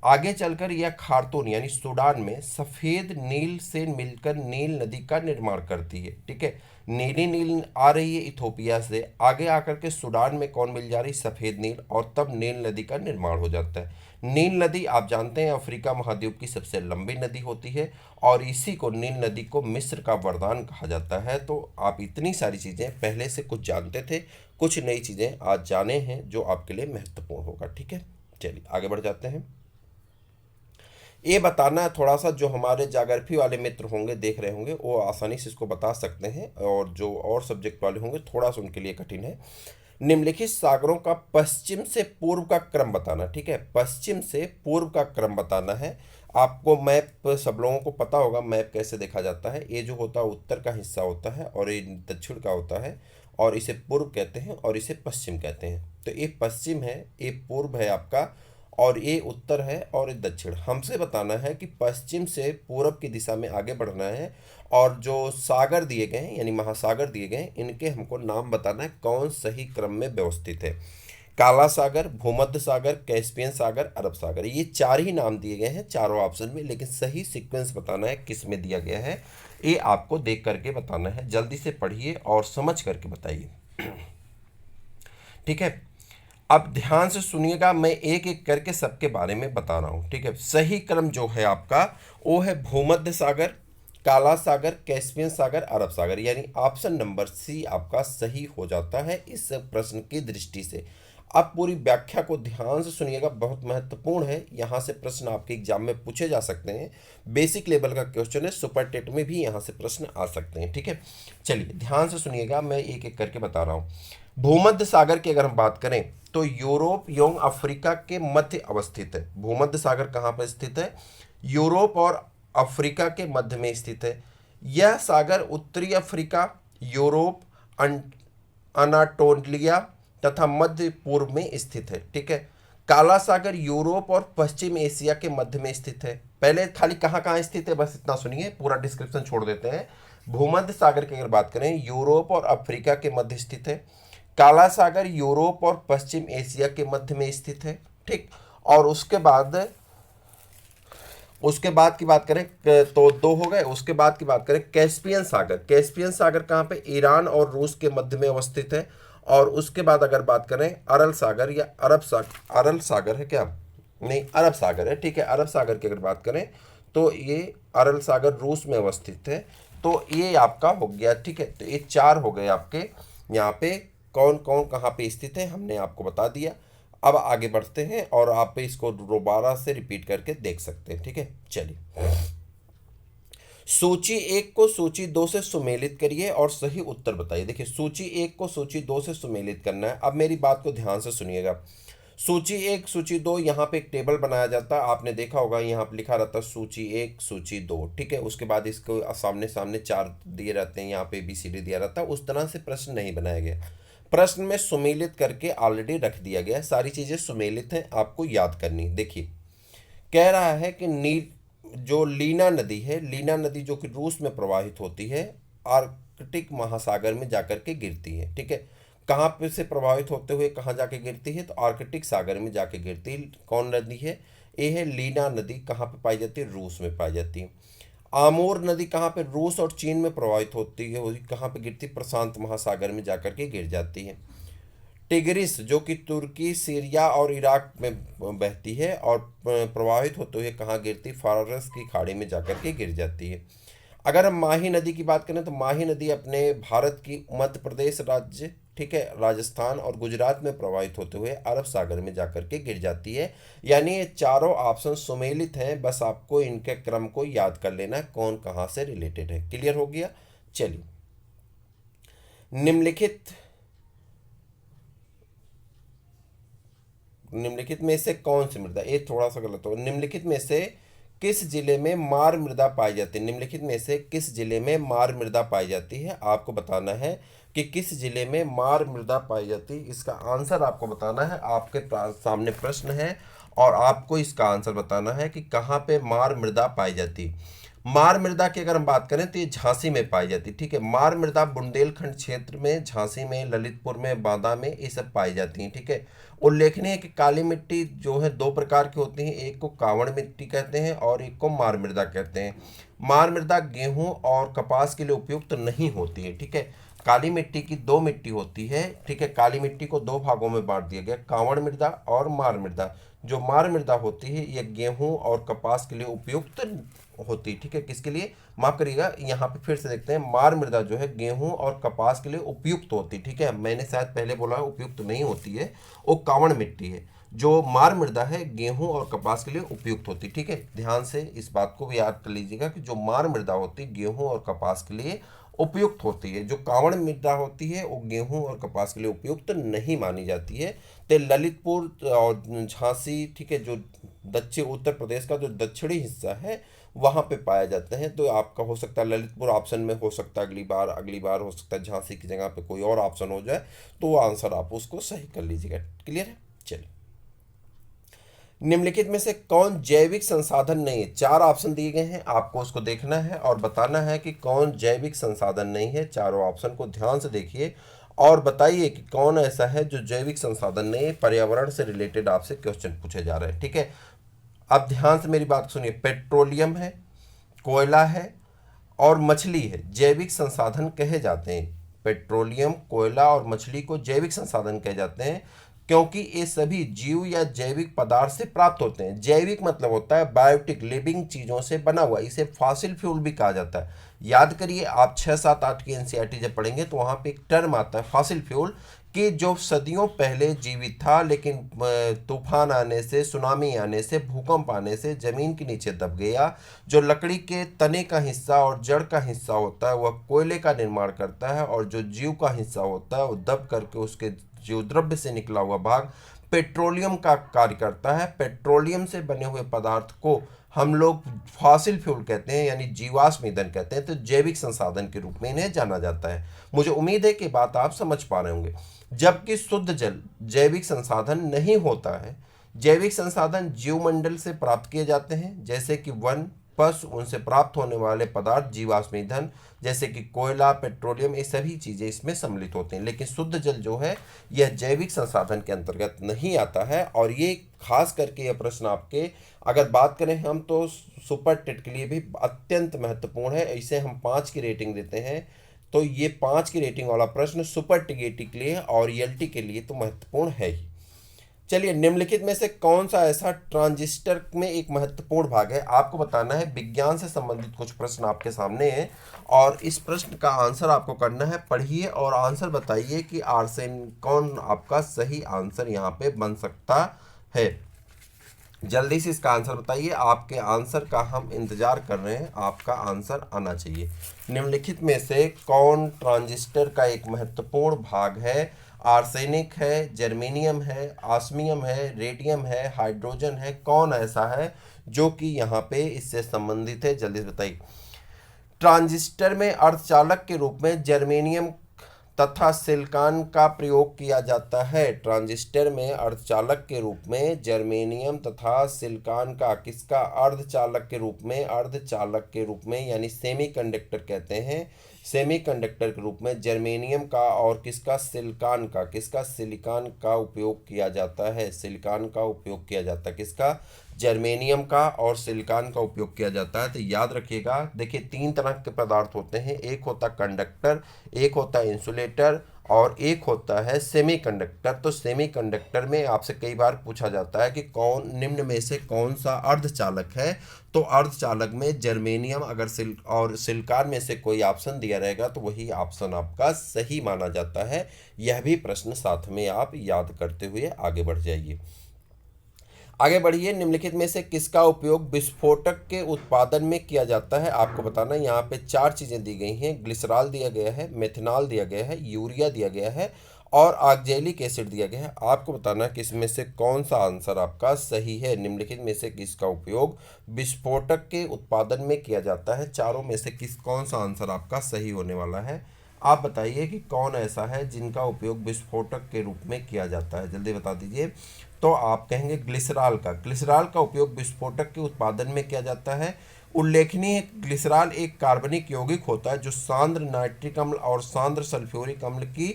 आगे चलकर यह खार्तून यानी सूडान में सफ़ेद नील से मिलकर नील नदी का निर्माण करती है, ठीक है। नीली नील आ रही है इथोपिया से, आगे आकर के सूडान में कौन मिल जा रही, सफ़ेद नील, और तब नील नदी का निर्माण हो जाता है। नील नदी आप जानते हैं अफ्रीका महाद्वीप की सबसे लंबी नदी होती है, और इसी को नील नदी को मिस्र का वरदान कहा जाता है। तो आप इतनी सारी चीज़ें पहले से कुछ जानते थे, कुछ नई चीज़ें आज जाने हैं जो आपके लिए महत्वपूर्ण होगा, ठीक है। चलिए आगे बढ़ जाते हैं। ये बताना है थोड़ा सा, जो हमारे ज्योग्राफी वाले मित्र होंगे देख रहे होंगे वो आसानी से इसको बता सकते हैं, और जो और सब्जेक्ट वाले होंगे थोड़ा सा उनके लिए कठिन है। निम्नलिखित सागरों का पश्चिम से पूर्व का क्रम बताना, ठीक है, पश्चिम से पूर्व का क्रम बताना है। आपको मैप सब लोगों को पता होगा मैप कैसे देखा जाता है। ये जो होता है उत्तर का हिस्सा होता है और ये दक्षिण का होता है, और इसे पूर्व कहते हैं और इसे पश्चिम कहते हैं। तो ये पश्चिम है, ये पूर्व है आपका, और ये उत्तर है और ये दक्षिण। हमसे बताना है कि पश्चिम से पूर्व की दिशा में आगे बढ़ना है, और जो सागर दिए गए हैं यानी महासागर दिए गए हैं, इनके हमको नाम बताना है कौन सही क्रम में व्यवस्थित है। काला सागर, भूमध्य सागर, कैस्पियन सागर, अरब सागर, ये चार ही नाम दिए गए हैं चारों ऑप्शन में, लेकिन सही सीक्वेंस बताना है किस में दिया गया है, ये आपको देख करके बताना है। जल्दी से पढ़िए और समझ करके बताइए, ठीक है। अब ध्यान से सुनिएगा, मैं एक एक करके सबके बारे में बता रहा हूँ, ठीक है। सही क्रम जो है आपका वो है भूमध्य सागर, काला सागर, कैस्पियन सागर, अरब सागर, यानी ऑप्शन नंबर सी आपका सही हो जाता है इस प्रश्न की दृष्टि से। अब पूरी व्याख्या को ध्यान से सुनिएगा, बहुत महत्वपूर्ण है। यहाँ से प्रश्न आपके एग्जाम में पूछे जा सकते हैं, बेसिक लेवल का क्वेश्चन है, सुपर टेट में भी यहाँ से प्रश्न आ सकते हैं, ठीक है। चलिए ध्यान से सुनिएगा, मैं एक एक करके बता रहा हूँ। भूमध्य सागर की अगर हम बात करें तो यूरोप एवं अफ्रीका के मध्य अवस्थित है। भूमध्य सागर कहाँ पर स्थित है? यूरोप और अफ्रीका के मध्य में स्थित है। यह सागर उत्तरी अफ्रीका, यूरोप, अनाटोलिया तथा मध्य पूर्व में स्थित है, ठीक है। काला सागर यूरोप और पश्चिम एशिया के मध्य में स्थित है। पहले खाली कहाँ कहाँ स्थित है बस इतना सुनिए, पूरा डिस्क्रिप्शन छोड़ देते हैं। भूमध्य सागर की अगर बात करें, यूरोप और अफ्रीका के मध्य स्थित है। काला सागर यूरोप और पश्चिम एशिया के मध्य में स्थित है, ठीक। और उसके बाद की बात करें तो दो हो गए। उसके बाद की बात करें कैस्पियन सागर। कैस्पियन सागर कहाँ पे? ईरान और रूस के मध्य में अवस्थित है। और उसके बाद अगर बात करें अरल सागर या अरब सागर, अरल सागर है क्या? नहीं, अरब सागर है, ठीक है। अरब सागर की अगर बात करें तो ये अरल सागर रूस में अवस्थित है। तो ये आपका हो गया, ठीक है। तो ये चार हो गए आपके। यहाँ पे कौन कौन कहाँ पे स्थित है हमने आपको बता दिया। अब आगे बढ़ते हैं और आप इसको दोबारा से रिपीट करके देख सकते हैं, ठीक है। चलिए, सूची एक को सूची दो से सुमेलित करिए और सही उत्तर बताइए। देखिए, सूची एक को सूची दो से सुमेलित करना है। अब मेरी बात को ध्यान से सुनिएगा। सूची एक, सूची दो, यहाँ पे एक टेबल बनाया जाता है, आपने देखा होगा, यहाँ पे लिखा रहता है सूची एक, सूची दो, ठीक है। उसके बाद इसको सामने सामने चार दिए रहते हैं, यहाँ पे ABCD दिया रहता है। उस तरह से प्रश्न नहीं बनाया गया। प्रश्न में सुमेलित करके ऑलरेडी रख दिया गया है, सारी चीजें सुमेलित हैं, आपको याद करनी। देखिए, कह रहा है कि जो लीना नदी है, लीना नदी जो कि रूस में प्रवाहित होती है, आर्कटिक महासागर में जाकर के गिरती है, ठीक है। कहाँ पे से प्रभावित होते हुए कहाँ जाके गिरती है? तो आर्कटिक सागर में जाके गिरती है। कौन नदी है? ये है लीना नदी। कहाँ पे पाई जाती है? रूस में पाई जाती है। आमोर नदी कहाँ पे? रूस और चीन में प्रवाहित होती है, वो कहाँ पे गिरती? प्रशांत महासागर में जाकर के गिर जाती है। टिग्रिस जो कि तुर्की, सीरिया और इराक में बहती है और प्रवाहित होते हुए कहाँ गिरती? फारस की खाड़ी में जाकर के गिर जाती है। अगर हम माही नदी की बात करें तो माही नदी अपने भारत की मध्य प्रदेश राज्य, ठीक है, राजस्थान और गुजरात में प्रवाहित होते हुए अरब सागर में जाकर के गिर जाती है। यानी ये चारों ऑप्शन सुमेलित हैं, बस आपको इनके क्रम को याद कर लेना है, कौन कहाँ से रिलेटेड है। क्लियर हो गया? चलिए, निम्नलिखित में से कौन सी मृदा, ये थोड़ा सा गलत हो, निम्नलिखित में से किस जिले में मार मृदा पाई जाती है? निम्नलिखित में से किस जिले में मार मृदा पाई जाती है? आपको बताना है कि किस जिले में मार मृदा पाई जाती है। इसका आंसर आपको बताना है। आपके सामने प्रश्न है और आपको इसका आंसर बताना है कि कहाँ पे मार मृदा पाई जाती है। मार मृदा की अगर हम बात करें तो ये झांसी में पाई जाती है, ठीक है। मार मृदा बुंदेलखंड क्षेत्र में, झांसी में, ललितपुर में, बांदा में, ये सब पाई जाती हैं, ठीक है। उल्लेखनीय है कि काली मिट्टी जो है दो प्रकार की होती है, एक को कांवड़ मिट्टी कहते हैं और एक को मार मृदा कहते हैं। मार मृदा गेहूं और कपास के लिए उपयुक्त नहीं होती है, ठीक है। काली मिट्टी की दो मिट्टी होती है, ठीक है। काली मिट्टी को दो भागों में बांट दिया गया, कांवड़ मृदा और मार मृदा। जो मार मृदा होती है ये गेहूं और कपास के लिए उपयुक्त होती, ठीक है। किसके लिए? माफ करिएगा, यहाँ पे फिर से देखते हैं। मार मृदा जो है गेहूं और कपास के लिए उपयुक्त होती, ठीक है। मैंने शायद पहले बोला है उपयुक्त नहीं होती है, वो कांवड़ मिट्टी है। जो मार मृदा है गेहूं और कपास के लिए उपयुक्त होती, ठीक है। ध्यान से इस बात को भी याद कर लीजिएगा कि जो मार मृदा होती है गेहूं और कपास के लिए उपयुक्त होती है। जो कांवड़ मृदा होती है वो गेहूं और कपास के लिए उपयुक्त नहीं मानी जाती है। तो ललितपुर और झांसी, ठीक है, जो दक्षिण उत्तर प्रदेश का जो दक्षिणी हिस्सा है वहाँ पे पाए जाते हैं। तो आपका हो सकता है ललितपुर ऑप्शन में हो सकता है, अगली बार हो सकता है झांसी की जगह पे कोई और ऑप्शन हो जाए, तो वो आंसर आप उसको सही कर लीजिएगा। क्लियर है? चलिए, निम्नलिखित में से कौन जैविक संसाधन नहीं है? 4 ऑप्शन दिए गए हैं, आपको उसको देखना है और बताना है कि कौन जैविक संसाधन नहीं है। चारों ऑप्शन को ध्यान से देखिए और बताइए कि कौन ऐसा है जो जैविक संसाधन नहीं है। पर्यावरण से रिलेटेड आपसे क्वेश्चन पूछे जा रहे हैं, ठीक है। अब ध्यान से मेरी बात सुनिए। पेट्रोलियम है, कोयला है और मछली है, जैविक संसाधन कहे जाते हैं। पेट्रोलियम, कोयला और मछली को जैविक संसाधन कहे जाते हैं क्योंकि ये सभी जीव या जैविक पदार्थ से प्राप्त होते हैं। जैविक मतलब होता है बायोटिक, लिविंग चीज़ों से बना हुआ। इसे फॉसिल फ्यूल भी कहा जाता है। याद करिए, आप 6, 7, 8 की एनसीईआरटी जब पढ़ेंगे तो वहाँ पे एक टर्म आता है फॉसिल फ्यूल, कि जो सदियों पहले जीवित था लेकिन तूफान आने से, सुनामी आने से, भूकंप आने से ज़मीन के नीचे दब गया। जो लकड़ी के तने का हिस्सा और जड़ का हिस्सा होता है वह कोयले का निर्माण करता है, और जो जीव का हिस्सा होता है वो दब करके उसके जीव द्रव्य से निकला हुआ भाग पेट्रोलियम का कार्य करता है। पेट्रोलियम से बने हुए पदार्थ को हम लोग फॉसिल फ्यूल कहते हैं, यानी जीवाश्म ईंधन कहते हैं। तो जैविक संसाधन के रूप में इन्हें जाना जाता है। मुझे उम्मीद है कि बात आप समझ पा रहे होंगे। जबकि शुद्ध जल जैविक संसाधन नहीं होता है। जैविक संसाधन जीवमंडल से प्राप्त किए जाते हैं, जैसे कि वन, पशु, उनसे प्राप्त होने वाले पदार्थ, जीवाश्म ईंधन जैसे कि कोयला, पेट्रोलियम, ये सभी चीज़ें इसमें सम्मिलित होती हैं। लेकिन शुद्ध जल जो है यह जैविक संसाधन के अंतर्गत नहीं आता है। और ये खास करके यह प्रश्न आपके, अगर बात करें हम, तो सुपर टेट के लिए भी अत्यंत महत्वपूर्ण है। इसे हम 5 की रेटिंग देते हैं। तो ये 5 की रेटिंग वाला प्रश्न सुपर टीईटी के लिए और ईएलटी के लिए तो महत्वपूर्ण है ही। चलिए, निम्नलिखित में से कौन सा ऐसा ट्रांजिस्टर में एक महत्वपूर्ण भाग है? आपको बताना है। विज्ञान से संबंधित कुछ प्रश्न आपके सामने हैं और इस प्रश्न का आंसर आपको करना है। पढ़िए और आंसर बताइए कि आर्सेन कौन आपका सही आंसर यहाँ पे बन सकता है। जल्दी से इसका आंसर बताइए। आपके आंसर का हम इंतजार कर रहे हैं, आपका आंसर आना चाहिए। निम्नलिखित में से कौन ट्रांजिस्टर का एक महत्वपूर्ण भाग है? आर्सेनिक है, जर्मेनियम है, ऑस्मियम है, रेडियम है, हाइड्रोजन है। कौन ऐसा है जो कि यहाँ पे इससे संबंधित है? जल्दी से बताइए। ट्रांजिस्टर में अर्धचालक के रूप में जर्मेनियम तथा सिलिकॉन का प्रयोग किया जाता है। ट्रांजिस्टर में अर्धचालक के रूप में जर्मेनियम तथा सिलिकॉन का, किसका? अर्धचालक के रूप में, अर्धचालक के रूप में यानी सेमीकंडक्टर कहते हैं। सेमीकंडक्टर के रूप में जर्मेनियम का और किसका? सिलिकॉन का, किसका? सिलिकॉन का उपयोग किया जाता है। सिलिकॉन का उपयोग किया जाता है, किसका? जर्मेनियम का और सिलिकॉन का उपयोग किया जाता है। तो याद रखिएगा, देखिए 3 तरह के पदार्थ होते हैं। एक होता कंडक्टर, एक होता इंसुलेटर और एक होता है सेमीकंडक्टर। तो सेमीकंडक्टर में आपसे कई बार पूछा जाता है कि कौन निम्न में से कौन सा अर्धचालक है। तो अर्धचालक में जर्मेनियम अगर सिलिकॉन में से कोई ऑप्शन दिया रहेगा तो वही ऑप्शन आपका सही माना जाता है। यह भी प्रश्न साथ में आप याद करते हुए आगे बढ़ जाइए। आगे बढ़िए। निम्नलिखित में से किसका उपयोग विस्फोटक के उत्पादन में किया जाता है? आपको बताना है। यहाँ पे 4 चीज़ें दी गई हैं। ग्लिसरॉल दिया गया है, मेथनॉल दिया गया है, यूरिया दिया गया है और ऑक्जेलिक एसिड दिया गया है। आपको बताना है कि इसमें से कौन सा आंसर आपका सही है। निम्नलिखित में से किसका उपयोग विस्फोटक के उत्पादन में किया जाता है? चारों में से कौन सा आंसर आपका सही होने वाला है? आप बताइए कि कौन ऐसा है जिनका उपयोग विस्फोटक के रूप में किया जाता है। जल्दी बता दीजिए। तो आप कहेंगे ग्लिसरॉल का। ग्लिसरॉल का उपयोग विस्फोटक के उत्पादन में किया जाता है। उल्लेखनीय है, ग्लिसरॉल एक कार्बनिक यौगिक होता है जो सांद्र नाइट्रिक अम्ल और सांद्र सल्फ्यूरिक अम्ल की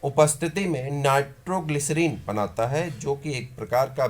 उपस्थिति में नाइट्रोग्लिसरीन बनाता है, जो कि एक प्रकार का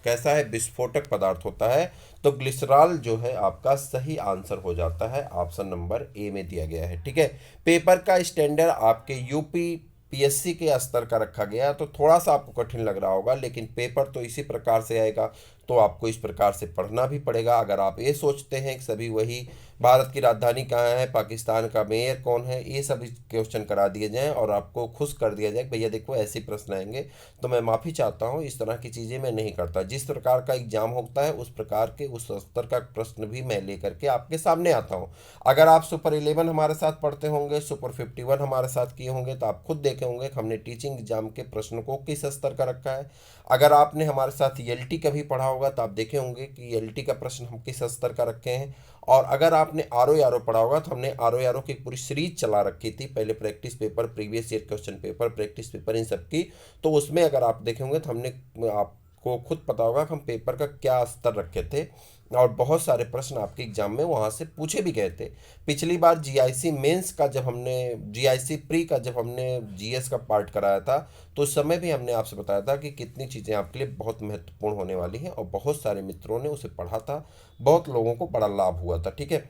कैसा है? विस्फोटक पदार्थ होता है। तो ग्लिसरॉल जो है आपका सही आंसर हो जाता है। ऑप्शन नंबर ए में दिया गया है, ठीक है। पेपर का स्टैंडर्ड आपके यूपी पीएससी के स्तर का रखा गया, तो थोड़ा सा आपको कठिन लग रहा होगा, लेकिन पेपर तो इसी प्रकार से आएगा। तो आपको इस प्रकार से पढ़ना भी पड़ेगा। अगर आप ये सोचते हैं कि सभी वही भारत की राजधानी कहाँ है, पाकिस्तान का मेयर कौन है, ये सभी क्वेश्चन करा दिए जाएं और आपको खुश कर दिया जाए कि भैया देखो ऐसे प्रश्न आएंगे, तो मैं माफ़ी चाहता हूँ, इस तरह की चीज़ें मैं नहीं करता। जिस प्रकार का एग्जाम होता है उस प्रकार के उस स्तर का प्रश्न भी मैं लेकर के आपके सामने आता हूँ। अगर आप सुपर 11 हमारे साथ पढ़ते होंगे, सुपर 51 हमारे साथ किए होंगे, तो आप खुद देखे होंगे कि हमने टीचिंग एग्जाम के प्रश्न को किस स्तर का रखा है। अगर आपने हमारे साथ एलटी का भी पढ़ा होगा तो आप देखे होंगे कि एलटी का प्रश्न हम किस स्तर का रखे हैं। और अगर आपने आर ओ पढ़ा होगा तो हमने आर ओ की पूरी सीरीज चला रखी थी, पहले practice paper, previous year question paper, practice paper, इन सब की। तो उसमें अगर आप देखे होंगे तो हमने, आपको खुद पता होगा कि हम पेपर का क्या स्तर रखे थे और बहुत सारे प्रश्न आपके एग्जाम में वहाँ से पूछे भी गए थे। पिछली बार जीआईसी मेंस का जब हमने, जीआईसी प्री का जब हमने जीएस का पार्ट कराया था, तो उस समय भी हमने आपसे बताया था कि कितनी चीज़ें आपके लिए बहुत महत्वपूर्ण होने वाली हैं, और बहुत सारे मित्रों ने उसे पढ़ा था, बहुत लोगों को बड़ा लाभ हुआ था। ठीक है,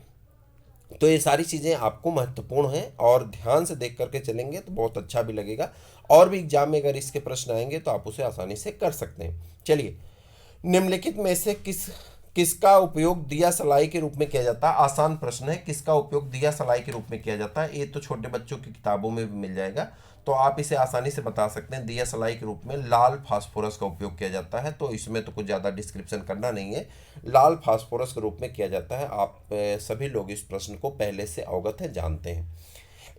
तो ये सारी चीज़ें आपको महत्वपूर्ण हैं और ध्यान से देख करके चलेंगे तो बहुत अच्छा भी लगेगा, और भी एग्जाम में अगर इसके प्रश्न आएंगे तो आप उसे आसानी से कर सकते हैं। चलिए, निम्नलिखित में से किसका उपयोग दिया सलाई के रूप में किया जाता है? आसान प्रश्न है, किसका उपयोग दिया सलाई के रूप में किया जाता है? ये तो छोटे बच्चों की किताबों में भी मिल जाएगा, तो आप इसे आसानी से बता सकते हैं। दिया सलाई के रूप में लाल फास्फोरस का उपयोग किया जाता है, तो इसमें तो कुछ ज़्यादा डिस्क्रिप्शन करना नहीं है, लाल फास्फोरस के रूप में किया जाता है। आप सभी लोग इस प्रश्न को पहले से अवगत है, जानते हैं।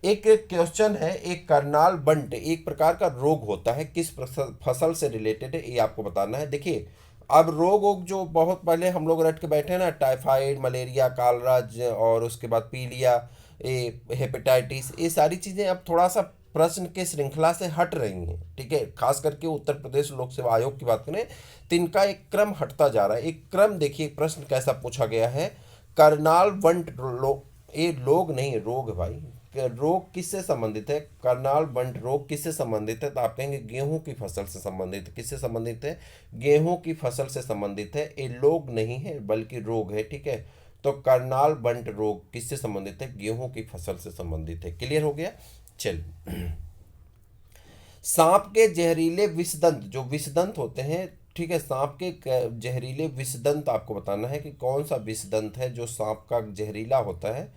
एक क्वेश्चन है, एक करनाल बंट एक प्रकार का रोग होता है, किस फसल से रिलेटेड है, ये आपको बताना है। देखिए, अब रोग जो बहुत पहले हम लोग रट के बैठे हैं ना, टाइफाइड, मलेरिया, कालराज, और उसके बाद पीलिया, ये हेपेटाइटिस, ये सारी चीज़ें अब थोड़ा सा प्रश्न के श्रृंखला से हट रही हैं। ठीक है, खास करके उत्तर प्रदेश लोक सेवा आयोग की बात करें तो इनका एक क्रम हटता जा रहा है। एक क्रम देखिए, प्रश्न कैसा पूछा गया है, करनाल बंट ये लोग नहीं, रोग है भाई। रोग किससे संबंधित है? करनाल बंट रोग किससे संबंधित है? तो आप कहेंगे गेहूं की फसल से संबंधित है। किससे संबंधित है? गेहूं की फसल से संबंधित है। ये लोग नहीं है बल्कि रोग है। ठीक है, तो करनाल बंट रोग किससे संबंधित है? गेहूं की फसल से संबंधित है। क्लियर हो गया? चलिए, सांप के जहरीले विषदंत, जो विषदंत होते हैं, ठीक है, सांप के जहरीले विषदंत आपको बताना है कि कौन सा विषदंत है जो सांप का जहरीला होता है।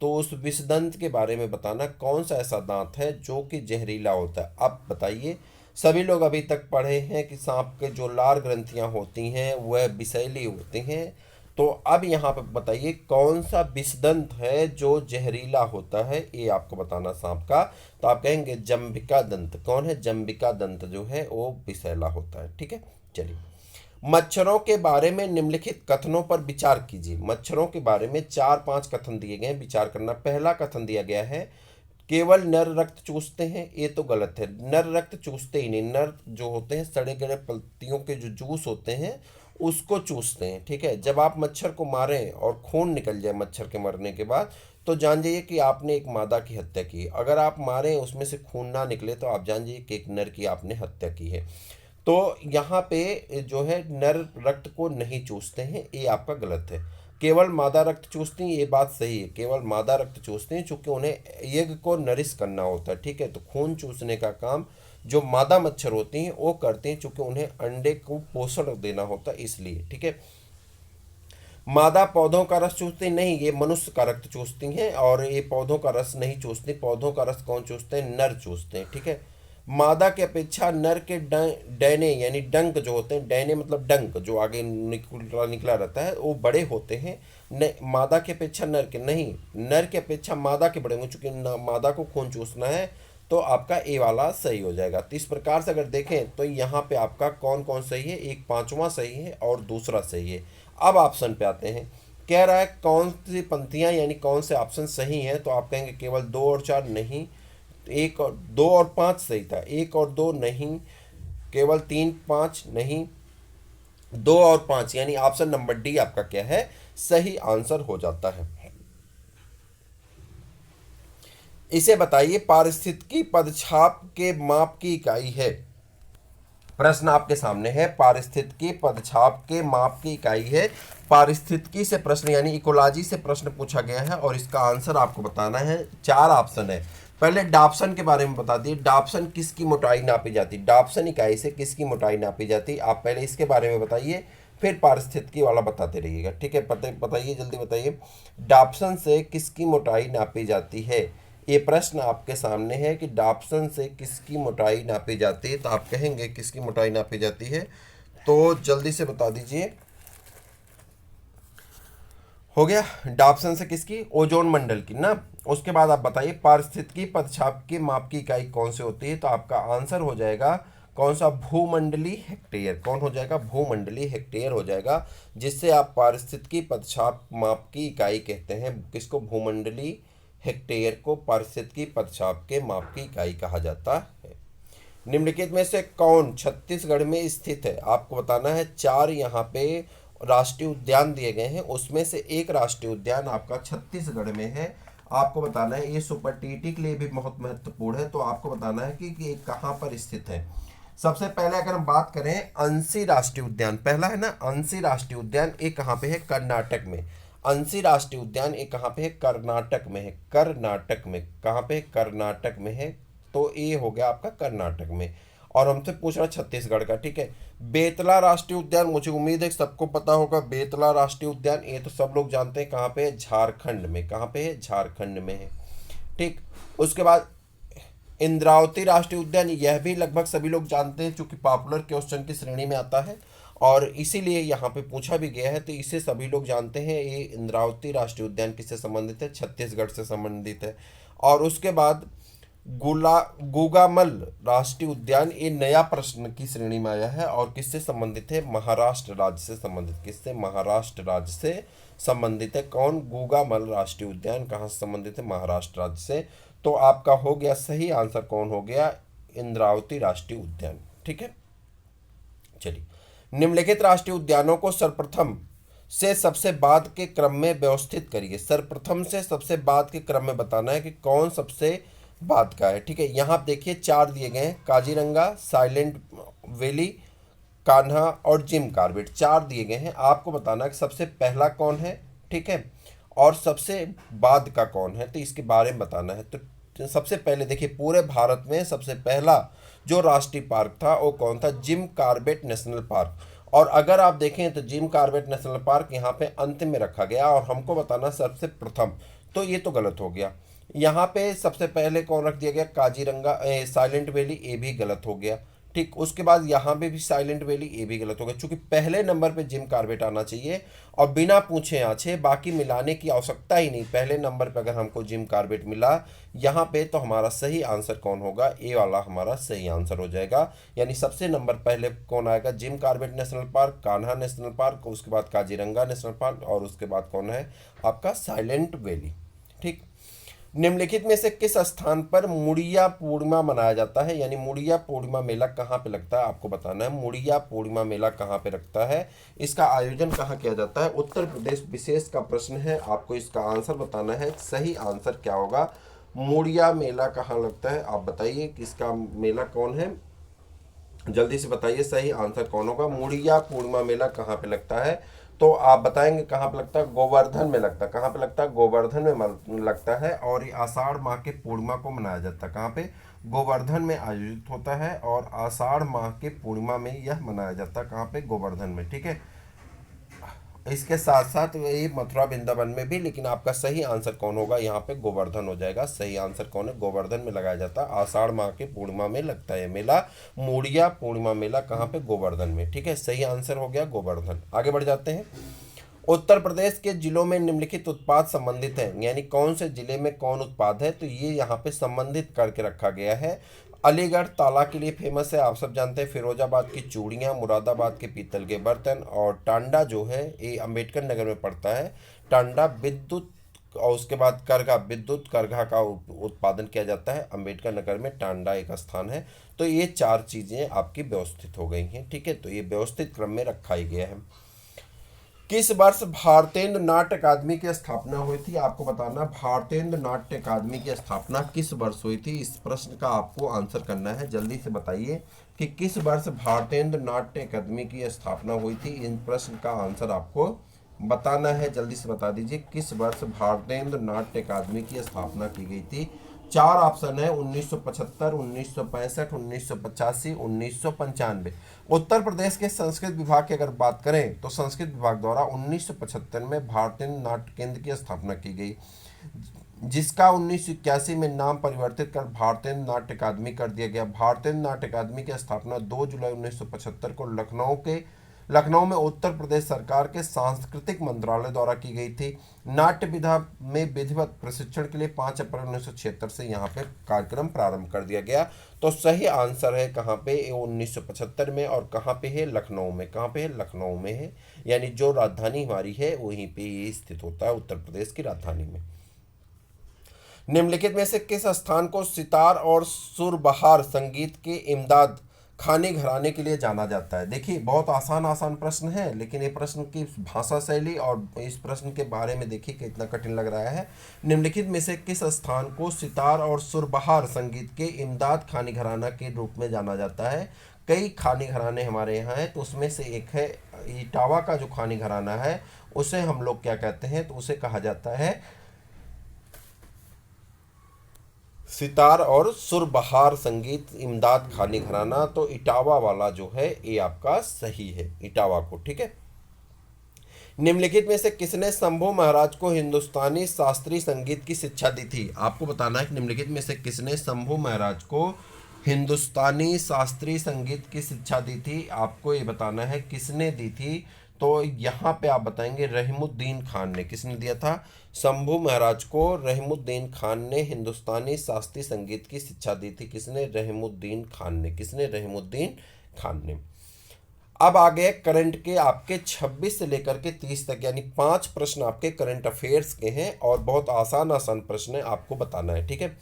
तो उस विषदंत के बारे में बताना, कौन सा ऐसा दांत है जो कि जहरीला होता है। अब बताइए, सभी लोग अभी तक पढ़े हैं कि सांप के जो लार ग्रंथियां होती हैं वह विषैली होती हैं। तो अब यहाँ पे बताइए कौन सा विषदंत है जो जहरीला होता है, ये आपको बताना सांप का। तो आप कहेंगे जंबिका दंत। कौन है? जंबिका दंत जो है वो विषैला होता है। ठीक है, चलिए, मच्छरों के बारे में निम्नलिखित कथनों पर विचार कीजिए। मच्छरों के बारे में 4-5 कथन दिए गए हैं, विचार करना। पहला कथन दिया गया है, केवल नर रक्त चूसते हैं। ये तो गलत है, नर रक्त चूसते ही नहीं। नर जो होते हैं, सड़े गले पत्तियों के जो जूस होते हैं उसको चूसते हैं। ठीक है, जब आप मच्छर को मारें और खून निकल जाए मच्छर के मरने के बाद, तो जान जाइए कि आपने एक मादा की हत्या की है। अगर आप मारें उसमें से खून ना निकले तो आप जान जाइए कि एक नर की आपने हत्या की है। तो यहाँ पे जो है नर रक्त को नहीं चूसते हैं, ये आपका गलत है। केवल मादा रक्त चूसती हैं, ये बात सही है, केवल मादा रक्त चूसते हैं चूंकि उन्हें एग को नरिश करना होता है। ठीक है, तो खून चूसने का काम जो मादा मच्छर होती हैं वो करती हैं चूंकि उन्हें अंडे को पोषण देना होता है, इसलिए। ठीक है, मादा पौधों का रस चूसती नहीं, ये मनुष्य का रक्त चूसती हैं, और ये पौधों का रस नहीं चूसती। पौधों का रस कौन चूसते हैं? नर चूसते हैं। ठीक है, मादा के अपेक्षा नर के डैने यानी डंक जो होते हैं, डैने मतलब डंक जो आगे निकला रहता है, वो बड़े होते हैं। मादा के अपेक्षा नर के नहीं, नर के अपेक्षा मादा के बड़े होंगे, चूंकि मादा को खून चूसना है, तो आपका ए वाला सही हो जाएगा। तो इस प्रकार से अगर देखें तो यहाँ पे आपका कौन कौन सही है? एक पांचवा सही है और दूसरा सही है। अब ऑप्शन पे आते हैं, कह रहा है कौन सी पंक्तियाँ यानी कौन से ऑप्शन सही हैं? तो आप कहेंगे केवल 2 और 4 नहीं, 1 और 2 और 5 सही था, 1 और 2 नहीं, केवल 3, 5 नहीं, 2 और 5, यानी ऑप्शन नंबर डी आपका क्या है? सही आंसर हो जाता है। इसे बताइए, पारिस्थितिकी पदछाप के माप की इकाई है। प्रश्न आपके सामने है, पारिस्थितिकी पदछाप के माप की इकाई है। पारिस्थितिकी से प्रश्न यानी इकोलॉजी से प्रश्न पूछा गया है और इसका आंसर आपको बताना है। 4 ऑप्शन है। पहले डाप्सन के बारे में बता दिए, डाप्सन किसकी मोटाई नापी जाती? डाप्सन इकाई से किसकी मोटाई नापी जाती? आप पहले इसके बारे में बताइए। फिर पारिस्थितिकी वाला बताते रहिएगा, ठीक है। बताइए, जल्दी बताइए। डाप्सन से किसकी मोटाई नापी जाती है? ये प्रश्न आपके सामने है कि डाप्सन से किसकी मोटाई नापी जाती है, तो आप कहेंगे किसकी मोटाई नापी जाती है, तो जल्दी से बता दीजिए। हो गया, डाप्सन से किसकी? ओजोन मंडल की ना। उसके बाद आप बताइए पारिस्थितिकी पदचाप की माप की इकाई कौन सी होती है, तो आपका आंसर हो जाएगा कौन सा? भूमंडलीय हेक्टेयर। कौन हो जाएगा? भूमंडलीय हेक्टेयर हो जाएगा, जिससे आप पारिस्थितिकी पदचाप माप की इकाई कहते हैं। किसको? भूमंडलीय हेक्टेयर को पारिस्थितिकी पदचाप के माप की इकाई कहा जाता है। निम्नलिखित में से कौन छत्तीसगढ़ में स्थित है? आपको बताना है। 4 यहाँ पे राष्ट्रीय उद्यान दिए गए हैं, उसमें से एक राष्ट्रीय उद्यान आपका छत्तीसगढ़ में है। आपको बताना है, ये सुपर टीटी के लिए भी बहुत महत्वपूर्ण है, तो आपको बताना है कि ये कहाँ पर स्थित है। सबसे पहले अगर हम बात करें अंशी राष्ट्रीय उद्यान, पहला है ना अंशी राष्ट्रीय उद्यान, ये कहाँ पे है? कर्नाटक में। अंशी राष्ट्रीय उद्यान ये कहाँ पे है? कर्नाटक में है। कर्नाटक में कहाँ पे? कर्नाटक में है। तो ये हो गया आपका कर्नाटक में। और हमसे पूछ रहा छत्तीसगढ़ का, ठीक है। बेतला राष्ट्रीय उद्यान, मुझे उम्मीद है सबको पता होगा। बेतला राष्ट्रीय उद्यान ये तो सब लोग जानते हैं कहाँ पे है? झारखंड में। कहाँ पे है? झारखंड में है, ठीक। उसके बाद इंद्रावती राष्ट्रीय उद्यान, यह भी लगभग सभी लोग जानते हैं, चूंकि पॉपुलर क्वेश्चन की श्रेणी में आता है और इसीलिए यहाँ पे पूछा भी गया है, तो इसे सभी लोग जानते हैं। ये इंद्रावती राष्ट्रीय उद्यान किससे संबंधित है? छत्तीसगढ़ से संबंधित है। और उसके बाद गुगामल राष्ट्रीय उद्यान, ये नया प्रश्न की श्रेणी में आया है और किससे संबंधित है? महाराष्ट्र राज्य से संबंधित। किससे? महाराष्ट्र राज्य से संबंधित है। कौन? गुगामल राष्ट्रीय उद्यान कहाँ से संबंधित है? महाराष्ट्र राज्य से। तो आपका हो गया सही आंसर, कौन हो गया? इंद्रावती राष्ट्रीय उद्यान, ठीक है। चलिए, निम्नलिखित राष्ट्रीय उद्यानों को सर्वप्रथम से सबसे बाद के क्रम में व्यवस्थित करिए। सर्वप्रथम से सबसे बाद के क्रम में बताना है कि कौन सबसे बाद का है, ठीक है। यहाँ आप देखिए 4 दिए गए हैं, काजीरंगा, साइलेंट वैली, कान्हा और जिम कॉर्बेट, 4 दिए गए हैं। आपको बताना है कि सबसे पहला कौन है, ठीक है, और सबसे बाद का कौन है, तो इसके बारे में बताना है। तो सबसे पहले देखिए, पूरे भारत में सबसे पहला जो राष्ट्रीय पार्क था वो कौन था? Jim Corbett national park. और अगर आप देखें तो जिम कॉर्बेट नेशनल पार्क यहाँ पे अंत में रखा गया और हमको बताना सबसे प्रथम, तो ये तो गलत हो गया। यहाँ पे सबसे पहले कौन रख दिया गया? काजीरंगा, साइलेंट वैली, ये भी गलत हो गया, ठीक। उसके बाद यहाँ पे भी साइलेंट वैली, ये भी गलत हो गया, क्योंकि पहले नंबर पे जिम कॉर्बेट आना चाहिए और बिना पूछे आछे, बाकी मिलाने की आवश्यकता ही नहीं। पहले नंबर पे अगर हमको जिम कॉर्बेट मिला यहाँ पे, तो हमारा सही आंसर कौन होगा? ए वाला हमारा सही आंसर हो जाएगा। यानी सबसे नंबर पहले कौन आएगा? Jim Corbett national park, Kanha national park, उसके बाद काजीरंगा नेशनल पार्क और उसके बाद कौन है आपका? साइलेंट वैली, ठीक। निम्नलिखित में से किस स्थान पर मुड़िया पूर्णिमा मनाया जाता है? यानी मुड़िया पूर्णिमा मेला कहाँ पे लगता है? आपको बताना है मुड़िया पूर्णिमा मेला कहाँ पे लगता है, इसका आयोजन कहाँ किया जाता है। उत्तर प्रदेश विशेष का प्रश्न है, आपको इसका आंसर बताना है। सही आंसर क्या होगा? मुड़िया मेला कहाँ लगता है, आप बताइए किसका मेला कौन है, जल्दी से बताइए सही आंसर कौन होगा। मुड़िया पूर्णिमा मेला कहाँ पे लगता है, तो आप बताएंगे कहाँ पे लगता है? गोवर्धन में लगता है। कहाँ पे लगता है? गोवर्धन में लगता है। और ये आषाढ़ माह के पूर्णिमा को मनाया जाता है। कहाँ पे? गोवर्धन में आयोजित होता है और आषाढ़ माह के पूर्णिमा में यह मनाया जाता है। कहाँ पे? गोवर्धन में, ठीक है। इसके साथ साथ ये मथुरा वृंदावन में भी, लेकिन आपका सही आंसर कौन होगा? यहाँ पे गोवर्धन हो जाएगा। सही आंसर कौन है? गोवर्धन में लगाया जाता है। आषाढ़ माह के पूर्णिमा में लगता है मेला। मुड़िया पूर्णिमा मेला कहाँ पे? गोवर्धन में, ठीक है। सही आंसर हो गया गोवर्धन। आगे बढ़ जाते हैं। उत्तर प्रदेश के जिलों में निम्नलिखित उत्पाद संबंधित हैं, यानी कौन से जिले में कौन उत्पाद है, तो ये यहाँ पे संबंधित करके रखा गया है। अलीगढ़ ताला के लिए फेमस है, आप सब जानते हैं। फिरोजाबाद की चूड़ियाँ, मुरादाबाद के पीतल के बर्तन, और टांडा जो है ये अम्बेडकर नगर में पड़ता है। टांडा विद्युत, और उसके बाद करघा, विद्युत करघा का उत्पादन किया जाता है अम्बेडकर नगर में। टांडा एक स्थान है। तो ये 4 चीज़ें आपकी व्यवस्थित हो गई हैं, ठीक है। तो ये व्यवस्थित क्रम में रखा ही गया है। किस वर्ष भारतेंद्र नाट्य अकादमी की स्थापना हुई थी? आपको बताना भारतेंद्र नाट्य अकादमी की स्थापना किस वर्ष हुई थी। इस प्रश्न का आपको आंसर करना है। जल्दी से बताइए कि किस वर्ष भारतेंद्र नाट्य अकादमी की स्थापना हुई थी। इन प्रश्न का आंसर आपको बताना है। जल्दी से बता दीजिए किस वर्ष भारतेंद्र नाट्य अकादमी की स्थापना की गई थी। चार ऑप्शन है 1975, 1965, 1985, 1995। उत्तर प्रदेश के संस्कृत विभाग की अगर बात करें तो संस्कृत विभाग द्वारा 1975 में भारतीय नाट्य केंद्र की स्थापना की गई, जिसका 1981 में नाम परिवर्तित कर भारतीय नाट्य अकादमी कर दिया गया। भारतीय नाट्य अकादमी की स्थापना 2 जुलाई 1975 को लखनऊ में उत्तर प्रदेश सरकार के सांस्कृतिक मंत्रालय द्वारा की गई थी। नाट्य विधा में विधिवत प्रशिक्षण के लिए 5 अप्रैल 1976 से यहाँ पे कार्यक्रम प्रारंभ कर दिया गया। तो सही आंसर है कहाँ पे, 1975 में, और कहाँ पे है, लखनऊ में। कहाँ पे है, लखनऊ में है, यानी जो राजधानी हमारी है वहीं पे ये स्थित होता है, उत्तर प्रदेश की राजधानी में। निम्नलिखित में से किस स्थान को सितार और सुरबहार संगीत के इमदाद खानी घराने के लिए जाना जाता है? देखिए बहुत आसान प्रश्न है, लेकिन ये प्रश्न की भाषा शैली और इस प्रश्न के बारे में देखिए कितना कठिन लग रहा है। निम्नलिखित में से किस स्थान को सितार और सुरबहार संगीत के इमदाद खानी घराना के रूप में जाना जाता है? कई खानी घराने हमारे यहाँ हैं, तो उसमें से एक है इटावा का जो खानी घराना है, उसे हम लोग क्या कहते हैं, तो उसे कहा जाता है सितार और सुरबहार संगीत इमदाद खानी घराना। तो इटावा वाला जो है ये आपका सही है, इटावा को, ठीक है। निम्नलिखित में से किसने शंभू महाराज को हिंदुस्तानी शास्त्रीय संगीत की शिक्षा दी थी? आपको बताना है कि निम्नलिखित में से किसने शंभू महाराज को हिंदुस्तानी शास्त्रीय संगीत की शिक्षा दी थी? आपको ये बताना है किसने दी थी। तो यहाँ पे आप बताएंगे रहीमुद्दीन खान ने। किसने दिया था? शंभू महाराज को रहीमुद्दीन खान ने हिंदुस्तानी शास्त्रीय संगीत की शिक्षा दी थी। किसने? रहीमुद्दीन खान ने। किसने? रहीमुद्दीन खान ने। अब आ गए करंट के आपके 26 से लेकर के 30 तक, यानी 5 प्रश्न आपके करंट अफेयर्स के हैं और बहुत आसान प्रश्न है, आपको बताना है, ठीक है।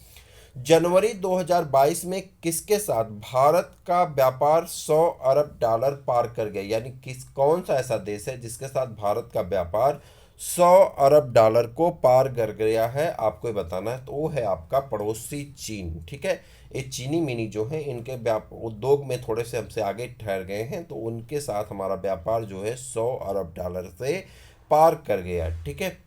जनवरी 2022 में किसके साथ भारत का व्यापार 100 अरब डॉलर पार कर गया? यानी कौन सा ऐसा देश है जिसके साथ भारत का व्यापार 100 अरब डॉलर को पार कर गया है? आपको ये बताना है। तो वो है आपका पड़ोसी चीन, ठीक है। ये चीनी मिनी जो है इनके उद्योग में थोड़े से हमसे आगे ठहर गए हैं, तो उनके साथ हमारा व्यापार जो है 100 अरब डॉलर से पार कर गया, ठीक है।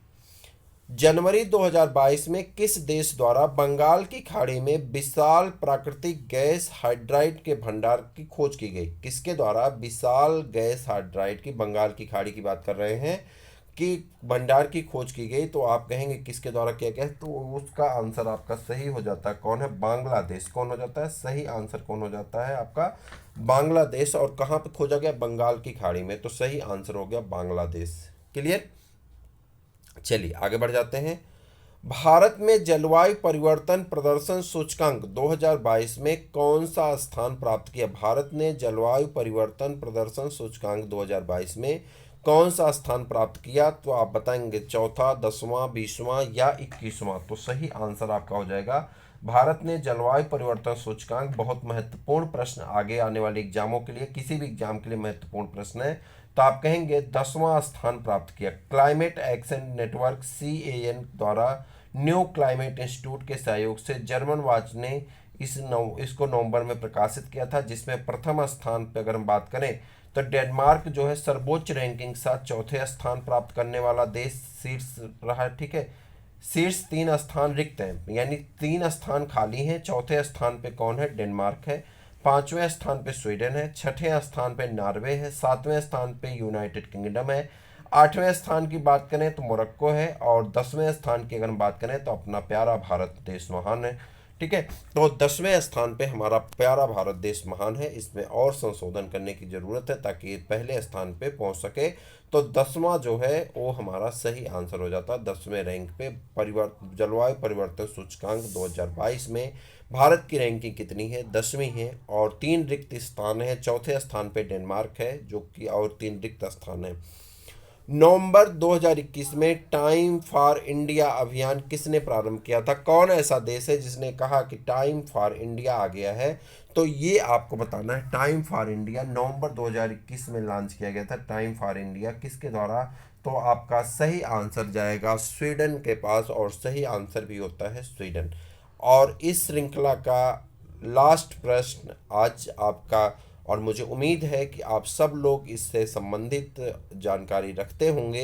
जनवरी 2022 में किस देश द्वारा बंगाल की खाड़ी में विशाल प्राकृतिक गैस हाइड्राइड के भंडार की खोज की गई? किसके द्वारा विशाल गैस हाइड्राइड की, बंगाल की खाड़ी की बात कर रहे हैं, कि भंडार की खोज की गई? तो आप कहेंगे किसके द्वारा किया गया, तो उसका आंसर आपका सही हो जाता है। कौन है? बांग्लादेश। कौन हो जाता है? सही आंसर कौन हो जाता है आपका? बांग्लादेश। और कहाँ पे खोजा गया? बंगाल की खाड़ी में। तो सही आंसर हो गया बांग्लादेश। क्लियर? चलिए आगे बढ़ जाते हैं। भारत में जलवायु परिवर्तन प्रदर्शन सूचकांक 2022 में कौन सा स्थान प्राप्त किया? भारत ने जलवायु परिवर्तन प्रदर्शन सूचकांक 2022 में कौन सा स्थान प्राप्त किया? तो आप बताएंगे चौथा, 10वां, 20वां या 21वां। तो सही आंसर आपका हो जाएगा भारत ने जलवायु परिवर्तन सूचकांक। बहुत महत्वपूर्ण प्रश्न आगे आने वाले एग्जामों के लिए, किसी भी एग्जाम के लिए महत्वपूर्ण प्रश्न है। तो आप कहेंगे 10वां स्थान प्राप्त किया। क्लाइमेट एक्शन नेटवर्क CAN द्वारा न्यू क्लाइमेट इंस्टीट्यूट के सहयोग से जर्मन वाच ने इसको नवंबर में प्रकाशित किया था, जिसमें प्रथम स्थान पर अगर हम बात करें तो डेनमार्क जो है सर्वोच्च रैंकिंग के साथ चौथे स्थान प्राप्त करने वाला देश शीर्ष रहा है, ठीक है। शीर्ष 3 स्थान रिक्त हैं, यानी 3 स्थान खाली हैं। चौथे स्थान पे कौन है? डेनमार्क है। 5वें स्थान पे स्वीडन है। 6ठे स्थान पे नॉर्वे है। 7वें स्थान पे यूनाइटेड किंगडम है। 8वें स्थान की बात करें तो मोरक्को है। और 10वें स्थान की अगर हम बात करें तो अपना प्यारा भारत देश महान है, ठीक है। तो 10वें स्थान पे हमारा प्यारा भारत देश महान है। इसमें और संशोधन करने की ज़रूरत है ताकि पहले स्थान पे पहुंच सके। तो 10वां जो है वो हमारा सही आंसर हो जाता है। 10वें रैंक पे जलवायु परिवर्तन सूचकांक 2022 में भारत की रैंकिंग कितनी है? 10वीं है। और 3 रिक्त स्थान है। चौथे स्थान पे डेनमार्क है जो कि, और 3 रिक्त स्थान है। नवंबर 2021 में टाइम फॉर इंडिया अभियान किसने प्रारंभ किया था? कौन ऐसा देश है जिसने कहा कि टाइम फॉर इंडिया आ गया है? तो ये आपको बताना है। टाइम फॉर इंडिया नवंबर 2021 में लॉन्च किया गया था। टाइम फॉर इंडिया किसके द्वारा? तो आपका सही आंसर जाएगा स्वीडन के पास, और सही आंसर भी होता है स्वीडन। और इस श्रृंखला का लास्ट प्रश्न आज आपका, और मुझे उम्मीद है कि आप सब लोग इससे संबंधित जानकारी रखते होंगे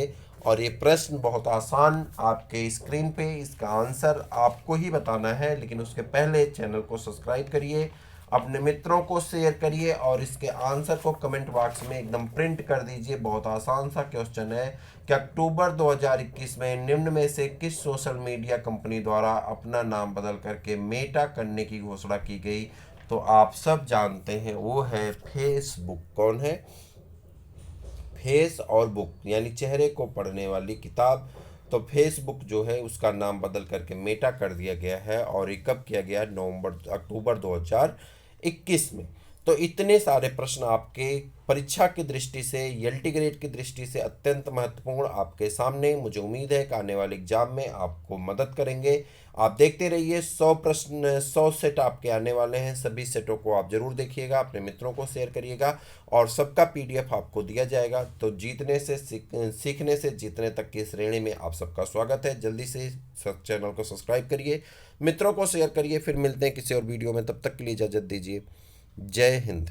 और ये प्रश्न बहुत आसान आपके स्क्रीन पे, इसका आंसर आपको ही बताना है, लेकिन उसके पहले चैनल को सब्सक्राइब करिए, अपने मित्रों को शेयर करिए और इसके आंसर को कमेंट बॉक्स में एकदम प्रिंट कर दीजिए। बहुत आसान सा क्वेश्चन है कि अक्टूबर 2021 में निम्न में से किस सोशल मीडिया कंपनी द्वारा अपना नाम बदल करके मेटा करने की घोषणा की गई? तो आप सब जानते हैं वो है फेसबुक। कौन है? फेस और बुक यानी चेहरे को पढ़ने वाली किताब। तो फेसबुक जो है उसका नाम बदल करके मेटा कर दिया गया है और ये कब किया गया है? अक्टूबर 2021 में। तो इतने सारे प्रश्न आपके परीक्षा की दृष्टि से, एलटी ग्रेड की दृष्टि से अत्यंत महत्वपूर्ण आपके सामने, मुझे उम्मीद है कि आने वाले एग्जाम में आपको मदद करेंगे। आप देखते रहिए, 100 प्रश्न, 100 सेट आपके आने वाले हैं। सभी सेटों को आप जरूर देखिएगा, अपने मित्रों को शेयर करिएगा और सबका पीडीएफ आपको दिया जाएगा। तो जीतने से सीखने से जीतने तक की श्रेणी में आप सबका स्वागत है। जल्दी से चैनल को सब्सक्राइब करिए, मित्रों को शेयर करिए। फिर मिलते हैं किसी और वीडियो में, तब तक के लिए इजाज़त दीजिए। जय हिंद।